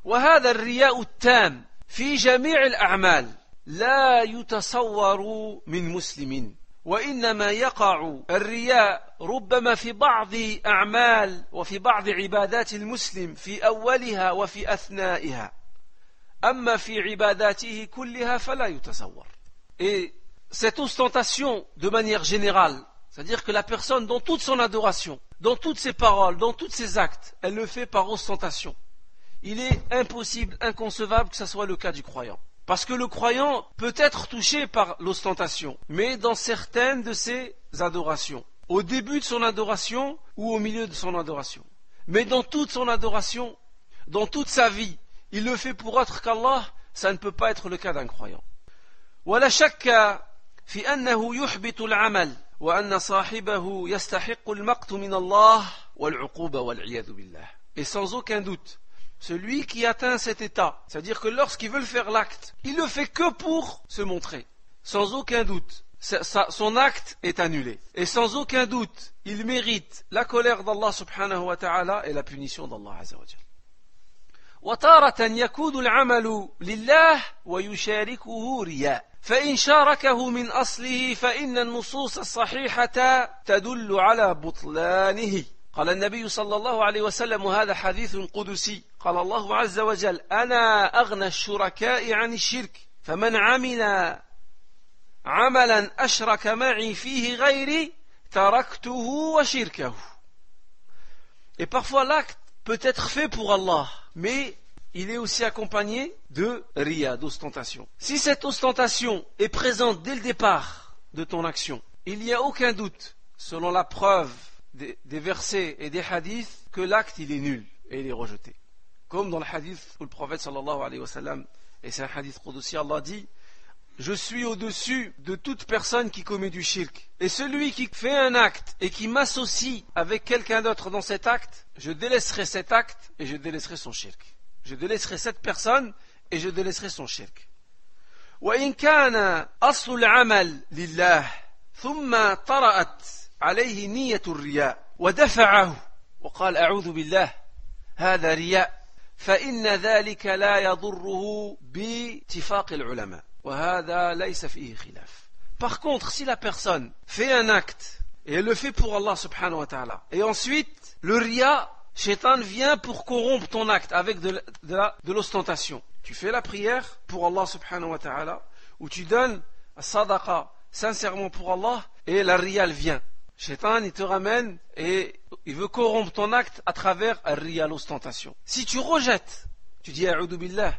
وهذا الرياء التام في جميع الأعمال لا يتصور من مسلم وإنما يقع الرياء ربما في بعض أعمال وفي بعض عبادات المسلم في أولها وفي أثنائها أما في عباداته كلها فلا يتصور. Et cette ostentation de manière générale, c'est-à-dire que la personne dans toute son adoration, dans toutes ses paroles, dans tous ses actes, elle le fait par ostentation. Il est impossible, inconcevable que ce soit le cas du croyant. Parce que le croyant peut être touché par l'ostentation, mais dans certaines de ses adorations. Au début de son adoration ou au milieu de son adoration. Mais dans toute son adoration, dans toute sa vie, il le fait pour autre qu'Allah, ça ne peut pas être le cas d'un croyant. ولا شك في أنه يحبط العمل وأن صاحبه يستحق المقت من الله والعقوبة والعياذ بالله. Et sans aucun doute, celui qui atteint cet état, c'est-à-dire que lorsqu'il veut faire l'acte, il le fait que pour se montrer. Sans aucun doute, son acte est annulé. Et sans aucun doute, il mérite la colère d'Allah subhanahu wa ta'ala et la punition d'Allah azza wa jalla. وتارة يكون العمل لله ويشاركه رياء فإن شاركه من أصله فإن النصوص الصحيحة تدل على بطلانه. قال النبي صلى الله عليه وسلم وهذا حديث قدسي قال الله عز وجل أنا أغنى الشركاء عن الشرك فمن عمل عملا أشرك معي فيه غيري تركته وشركه. Et parfois l'acte peut être fait pour Allah, mais il est aussi accompagné de riya, d'ostentation. Si cette ostentation est présente dès le départ de ton action, il n'y a aucun doute, selon la preuve des versets et des hadiths, que l'acte il est nul et il est rejeté. Comme dans le hadith où le prophète sallallahu alayhi wa sallam, et c'est un hadith qudsi, Allah dit: je suis au-dessus de toute personne qui commet du shirk. Et celui qui fait un acte et qui m'associe avec quelqu'un d'autre dans cet acte, je délaisserai cet acte et je délaisserai son shirk. Je délaisserai cette personne et je délaisserai son shirk. وإن كان أصل العمل لله ثم طرأت عليه نية الرياء ودفعه وقال أعوذ بالله هذا رياء فإن ذلك لا يضره باتفاق العلماء. Par contre, si la personne fait un acte et elle le fait pour Allah subhanahu wa ta'ala, et ensuite le riya, shaitan vient pour corrompre ton acte avec de l'ostentation. Tu fais la prière pour Allah subhanahu wa ta'ala, ou tu donnes la sadaqa sincèrement pour Allah, et la riya elle vient. Shaitan il te ramène et il veut corrompre ton acte à travers la riya, l'ostentation. Si tu rejettes, tu dis a'udhu billah,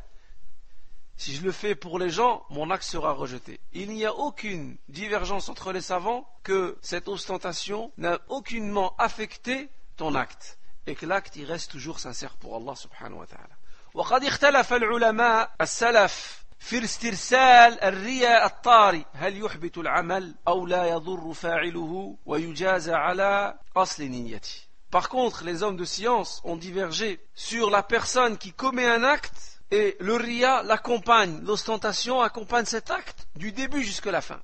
si je le fais pour les gens, mon acte sera rejeté. Il n'y a aucune divergence entre les savants que cette ostentation n'a aucunement affecté ton acte et que l'acte il reste toujours sincère pour Allah subhanahu wa ta'ala. وقد اختلف العلماء السلف في استرسال الرياء الطارئ هل يحبط العمل أو لا يضر فاعله ويجازى على أصل نيته. Par contre, les hommes de science ont divergé sur la personne qui commet un acte. Et le riya l'accompagne, l'ostentation accompagne cet acte du début jusqu'à la fin.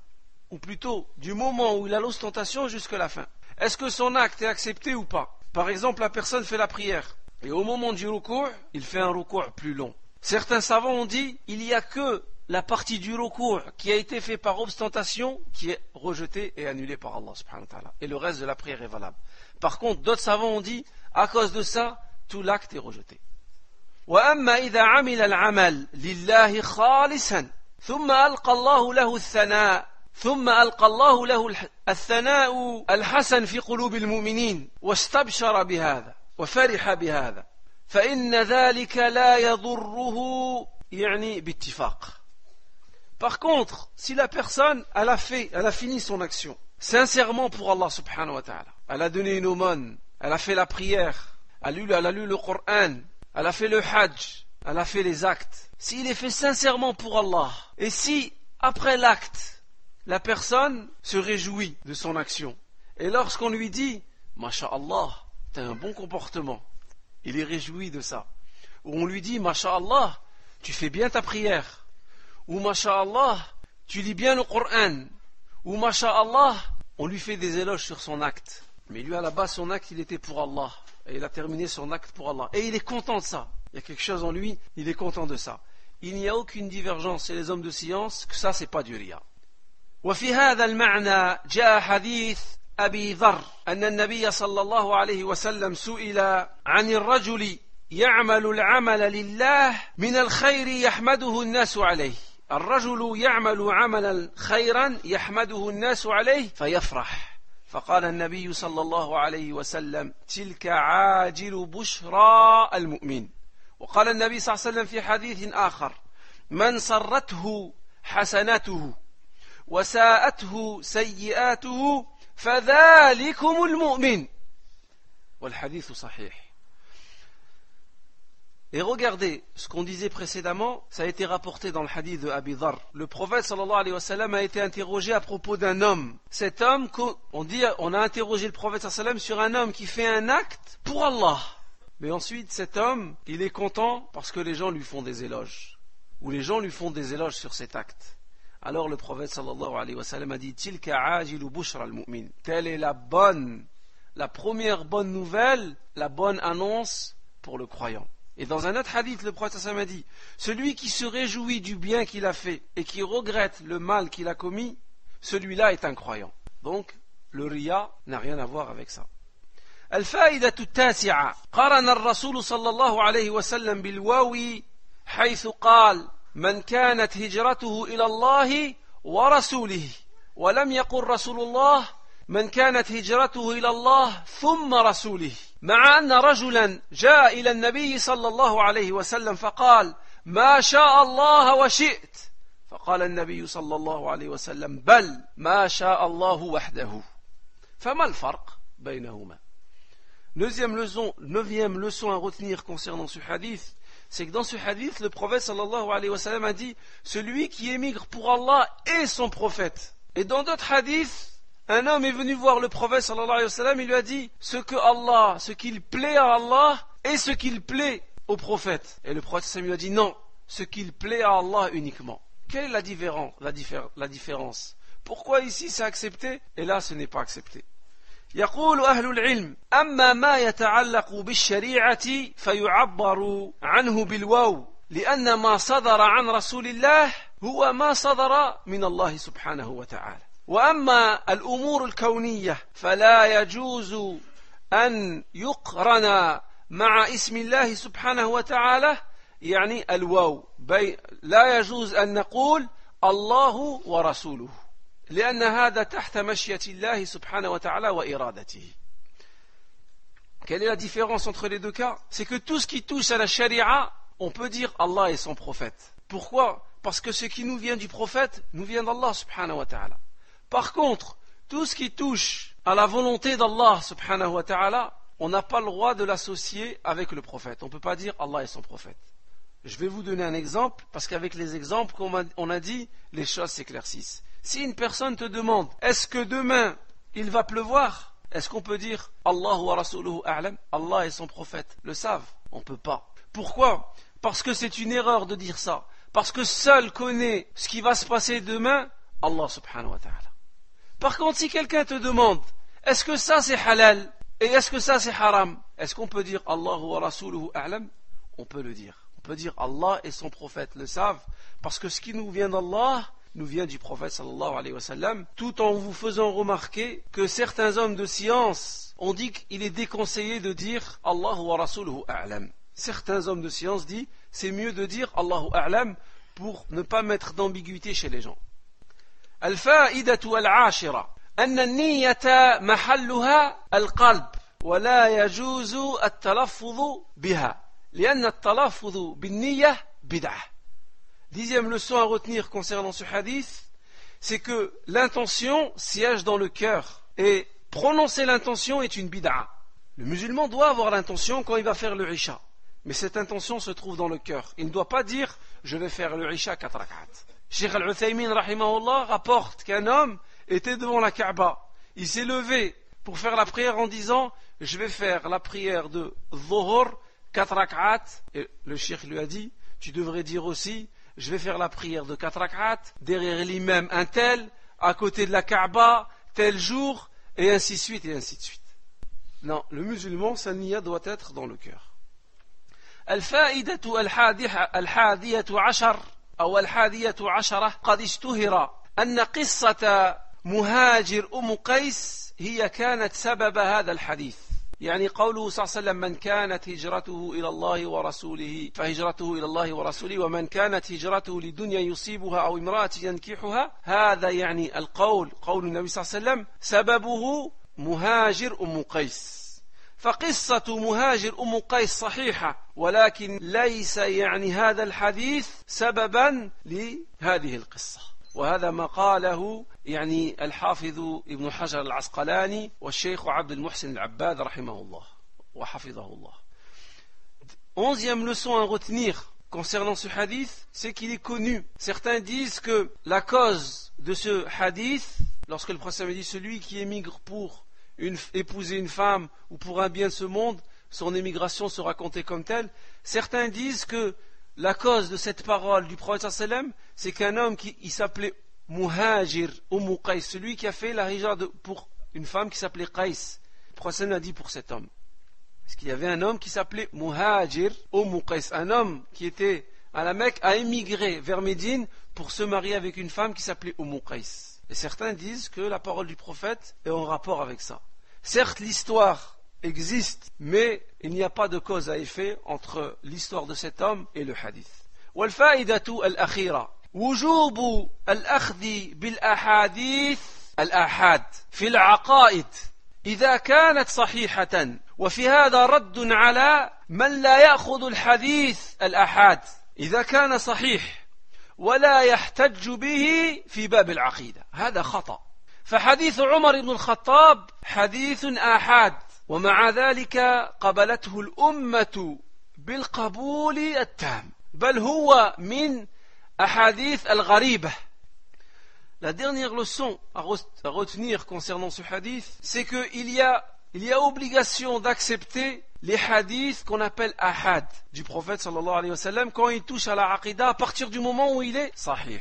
Ou plutôt, du moment où il a l'ostentation jusqu'à la fin. Est-ce que son acte est accepté ou pas? Par exemple, la personne fait la prière. Et au moment du ruku', il fait un ruku' plus long. Certains savants ont dit, il n'y a que la partie du ruku' qui a été fait par ostentation qui est rejetée et annulée par Allah subhanahu wa ta'ala. Et le reste de la prière est valable. Par contre, d'autres savants ont dit, à cause de ça, tout l'acte est rejeté. وأما إذا عمل العمل لله خالصا ثم ألقى الله له الثناء الحسن في قلوب المؤمنين واستبشر بهذا وفرح بهذا فإن ذلك لا يضره يعني باتفاق. Par contre, si la personne elle a fini son action sincèrement pour Allah subhanahu wa ta'ala, elle a donné une aumône, elle a fait la prière, elle a lu le Coran, elle a fait le hajj, elle a fait les actes. S'il est fait sincèrement pour Allah, et si, après l'acte, la personne se réjouit de son action, et lorsqu'on lui dit, Masha'Allah, t'as un bon comportement, il est réjoui de ça. Ou on lui dit, Masha'Allah, tu fais bien ta prière. Ou Masha'Allah, tu lis bien le Coran. Ou masha'Allah, on lui fait des éloges sur son acte. Mais lui à la base son acte il était pour Allah. Et il a terminé son acte pour Allah. Et il est content de ça. Il y a quelque chose en lui, il est content de ça. Il n'y a aucune divergence chez les hommes de science que ça c'est pas du riya. وفي هذا المعنى جاء حديث أبي ذر أن النبي صلى الله عليه وسلم سئل عن الرجل يعمل العمل لله من الخير يحمده الناس عليه. الرجل يعمل عملا خيرا يحمده الناس عليه فيفرح. فقال النبي صلى الله عليه وسلم تلك عاجل بشرى المؤمن. وقال النبي صلى الله عليه وسلم في حديث آخر من سرته حسناته وساءته سيئاته فذلكم المؤمن. والحديث صحيح. Et regardez, ce qu'on disait précédemment, ça a été rapporté dans le hadith de Abi Dharr. Le prophète sallallahu alayhi wa sallam a été interrogé à propos d'un homme. Cet homme, on a interrogé le prophète sallallahu alayhi wa sallam sur un homme qui fait un acte pour Allah. Mais ensuite, cet homme, il est content parce que les gens lui font des éloges. Ou les gens lui font des éloges sur cet acte. Alors le prophète sallallahu alayhi wa sallam a dit Tilka ajilu bushra al-mu'min. Telle est la première bonne nouvelle, la bonne annonce pour le croyant. Et dans un autre hadith, le prophète sallallahu alayhi wa sallam a dit celui qui se réjouit du bien qu'il a fait et qui regrette le mal qu'il a commis, celui-là est un croyant. Donc, le riya n'a rien à voir avec ça. الفائدة التاسعة قرن الرسول صلى الله عليه وسلم بالواو حيث قال من كانت هجرته إلى الله ورسوله ولم يقل رسول الله من كانت هجرته إلى الله ثم رسوله مع أن رجلا جاء إلى النبي صلى الله عليه وسلم فقال ما شاء الله وشئت فقال النبي صلى الله عليه وسلم بل ما شاء الله وحده فما الفرق بينهما. Neuvième leçon à retenir concernant ce hadith, c'est que dans ce hadith, le prophète sallallahu alayhi wa sallam a dit celui qui émigre pour Allah et son prophète. Et dans d'autres hadiths, un homme est venu voir le prophète sallallahu alayhi wa sallam, il lui a dit ce qu'il plaît à Allah et ce qu'il plaît au prophète. Et le prophète sallallahu alayhi wa sallam lui a dit non, ce qu'il plaît à Allah uniquement. Quelle est la différence? Pourquoi ici c'est accepté et là ce n'est pas accepté? يقول أهل العلم أما ما يتعلق بالشريعة فيعبر عنه بالواو لأن ما صدر عن رسول الله هو ما صدر من الله سبحانه وتعالى وأما الأمور الكونية فلا يجوز أن يقرن مع اسم الله سبحانه وتعالى يعني الواو لا يجوز أن نقول الله ورسوله لأن هذا تحت مشية الله سبحانه وتعالى وإرادته. Quelle est la différence entre les deux cas? C'est que tout ce qui touche à la sharia, on peut dire Allah et son prophète. Pourquoi? Parce que ce qui nous vient du prophète nous vient d'Allah subhanahu wa ta'ala. Par contre, tout ce qui touche à la volonté d'Allah subhanahu wa ta'ala, on n'a pas le droit de l'associer avec le prophète. On ne peut pas dire Allah et son prophète. Je vais vous donner un exemple, parce qu'avec les exemples qu'on a dit, les choses s'éclaircissent. Si une personne te demande est-ce que demain il va pleuvoir, est-ce qu'on peut dire Allah wa rasuluhu a'lam, Allah et son prophète le savent? On ne peut pas. Pourquoi? Parce que c'est une erreur de dire ça. Parce que seul connaît ce qui va se passer demain, Allah subhanahu wa ta'ala. Par contre, si quelqu'un te demande est-ce que ça c'est halal et est-ce que ça c'est haram, est-ce qu'on peut dire Allah wa rasuluhu a'lam? On peut le dire. On peut dire Allah et son prophète le savent, parce que ce qui nous vient d'Allah nous vient du prophète sallallahu alayhi wa sallam, tout en vous faisant remarquer que certains hommes de science ont dit qu'il est déconseillé de dire Allahu wa rasuluhu a'lam. Certains hommes de science disent c'est mieux de dire Allahu a'lam pour ne pas mettre d'ambiguïté chez les gens. Al-fa'idatu al-ashira أن النية محلها القلب ولا يجوز التلفظ بها لأن التلفظ بالنية بدعة. Dixième leçon à retenir concernant ce hadith, c'est que l'intention siège dans le cœur et prononcer l'intention est une bid'a. Le musulman doit avoir l'intention quand il va faire le isha, mais cette intention se trouve dans le cœur. Il ne doit pas dire je vais faire le isha 4 rak'at. Cheikh Al-Uthaymin rahimahullah rapporte qu'un homme était devant la Kaaba. Il s'est levé pour faire la prière en disant je vais faire la prière de Dhuhr 4 rak'at, et le cheikh lui a dit tu devrais dire aussi je vais faire la prière de 4 rak'at, derrière l'imam un tel, à côté de la Kaaba, tel jour, et ainsi de suite, et ainsi de suite. Non, le musulman, sa niya doit être dans le cœur. الفائدة الحادية عشر أو الحادية عشرة قد اشتهر أن قصة مهاجر أم قيس هي كانت سبب هذا الحديث. يعني قوله صلى الله عليه وسلم من كانت هجرته إلى الله ورسوله فهجرته إلى الله ورسوله ومن كانت هجرته لدنيا يصيبها أو امرأة ينكحها هذا يعني القول قول النبي صلى الله عليه وسلم سببه مهاجر أم قيس. فقصة مهاجر أم قيس صحيحة ولكن ليس يعني هذا الحديث سببا لهذه القصة. وهذا ما قاله يعني الحافظ ابن حجر العسقلاني والشيخ عبد المحسن العباد رحمه الله وحفظه الله. 11e leçon à retenir concernant ce hadith, c'est qu'il est connu. Certains disent que la cause de ce hadith, lorsque le prophète dit celui qui émigre pour épouser une femme ou pour un bien de ce monde, son émigration sera comptée comme telle. Certains disent que la cause de cette parole du prophète sallam, c'est qu'un homme qui s'appelait Muhajir ou Qais, celui qui a fait la hijra pour une femme qui s'appelait Qais. Le prophète a dit pour cet homme. Parce qu'il y avait un homme qui s'appelait Muhajir ou Qais, un homme qui était à la Mecque a émigré vers Médine pour se marier avec une femme qui s'appelait Qais. Et certains disent que la parole du prophète est en rapport avec ça. Certes, l'histoire existe, mais il n'y a pas de cause à effet entre l'histoire de cet homme et le hadith. والفائدة الأخيرة وجوب الأخذ بالأحاديث الآحاد في العقائد إذا كانت صحيحة وفي هذا رد على من لا يأخذ الحديث الآحاد إذا كان صحيح ولا يحتج به في باب العقيدة. هذا خطأ. فحديث عمر بن الخطاب حديث آحاد ومع ذلك قبلته الأمة بالقبول التام بل هو من أحاديث الغريبة. La dernière leçon à retenir concernant ce hadith, c'est qu'il y a obligation d'accepter les hadiths qu'on appelle ahad du prophète sallallahu alayhi wa sallam quand il touche à la aqidah à partir du moment où il est sahih.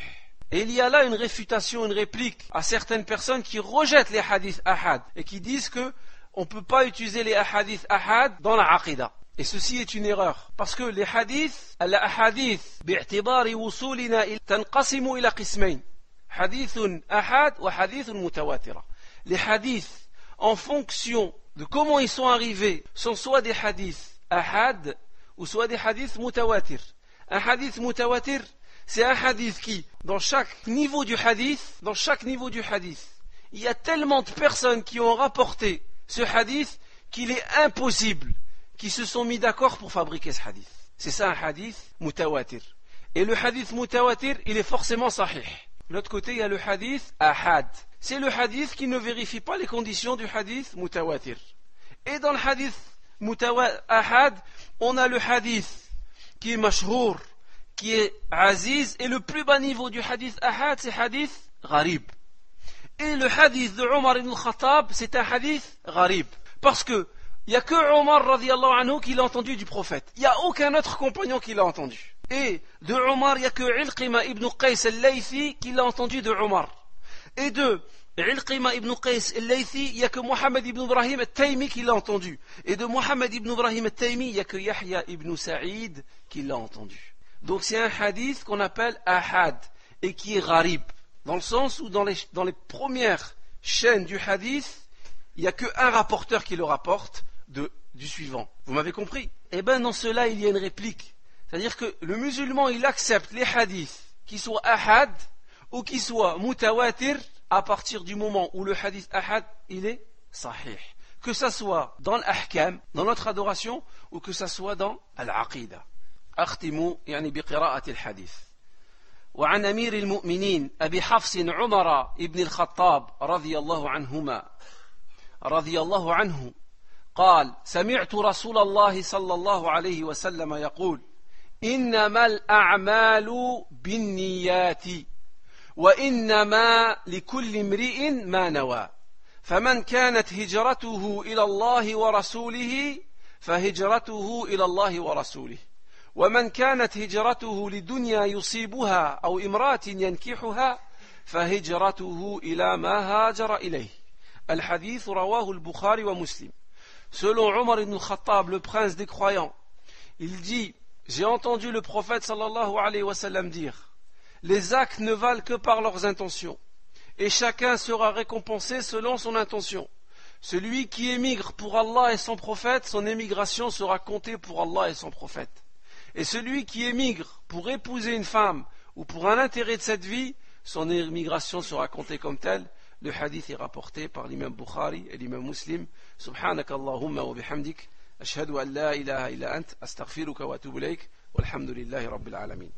Et il y a là une réfutation, une réplique à certaines personnes qui rejettent les hadiths ahad et qui disent que on ne peut pas utiliser les hadiths ahad dans la aqidah. Et ceci est une erreur. Parce que les hadiths, al-ahadith, bi'tibari wusulina tanqasimu ila qismayn. Hadithun ahad wa hadithun mutawatira. Les hadiths, en fonction de comment ils sont arrivés, sont soit des hadiths ahad ou soit des hadiths mutawatir. Un hadith mutawatir, c'est un hadith qui, dans chaque niveau du hadith, il y a tellement de personnes qui ont rapporté ce hadith qu'il est impossible qu'ils se sont mis d'accord pour fabriquer ce hadith. C'est ça un hadith mutawatir. Et le hadith mutawatir, il est forcément sahih. De l'autre côté, il y a le hadith ahad. C'est le hadith qui ne vérifie pas les conditions du hadith mutawatir. Et dans le hadith ahad, on a le hadith qui est mashhour, qui est aziz, et le plus bas niveau du hadith ahad, c'est hadith gharib. Et le hadith de Omar ibn Khattab, c'est un hadith gharib. Parce que il n'y a que Omar radiallahu anhu qui l'a entendu du prophète. Il n'y a aucun autre compagnon qui l'a entendu. Et de Omar, il n'y a que Ilqima ibn Qais al-Laythi qui l'a entendu de Omar. Et de Ilqima ibn Qais al-Laythi, il n'y a que Mohammed ibn Ibrahim al-Taymi qui l'a entendu. Et de Mohammed ibn Ibrahim al-Taymi, il n'y a que Yahya ibn Sa'id qui l'a entendu. Donc c'est un hadith qu'on appelle ahad et qui est gharib. Dans le sens où dans les premières chaînes du hadith, il n'y a qu'un rapporteur qui le rapporte du suivant. Vous m'avez compris? Eh bien dans cela il y a une réplique. C'est-à-dire que le musulman il accepte les hadiths qui soient ahad ou qui soient mutawatir à partir du moment où le hadith ahad il est sahih. Que ça soit dans l'ahkam, dans notre adoration, ou que ça soit dans al-aqidah. أختم يعني بقراءة الحديث. وعن أمير المؤمنين أبي حفص عمر بن الخطاب رضي الله عنه قال سمعت رسول الله صلى الله عليه وسلم يقول إنما الأعمال بالنيات وإنما لكل امرئ ما نوى فمن كانت هجرته إلى الله ورسوله فهجرته إلى الله ورسوله ومن كانت هجرته لدنيا يصيبها أو امرأة ينكحها فهجرته إلى ما هاجر إليه. الحديث رواه البخاري ومسلم. Selon Omar ibn al-Khattab, le prince des croyants, il dit: j'ai entendu le prophète sallallahu alayhi wa sallam dire: les actes ne valent que par leurs intentions, et chacun sera récompensé selon son intention. Celui qui émigre pour Allah et son prophète, son émigration sera comptée pour Allah et son prophète. Et celui qui émigre pour épouser une femme ou pour un intérêt de cette vie, son émigration sera comptée comme telle. Le hadith est rapporté par l'imam Bukhari et l'imam Muslim. Subhanaka Allahumma wa bihamdik, ashhadu an la ilaha illa ant, astaghfiruka wa atubu ilayk, walhamdulillahi rabbil alamin.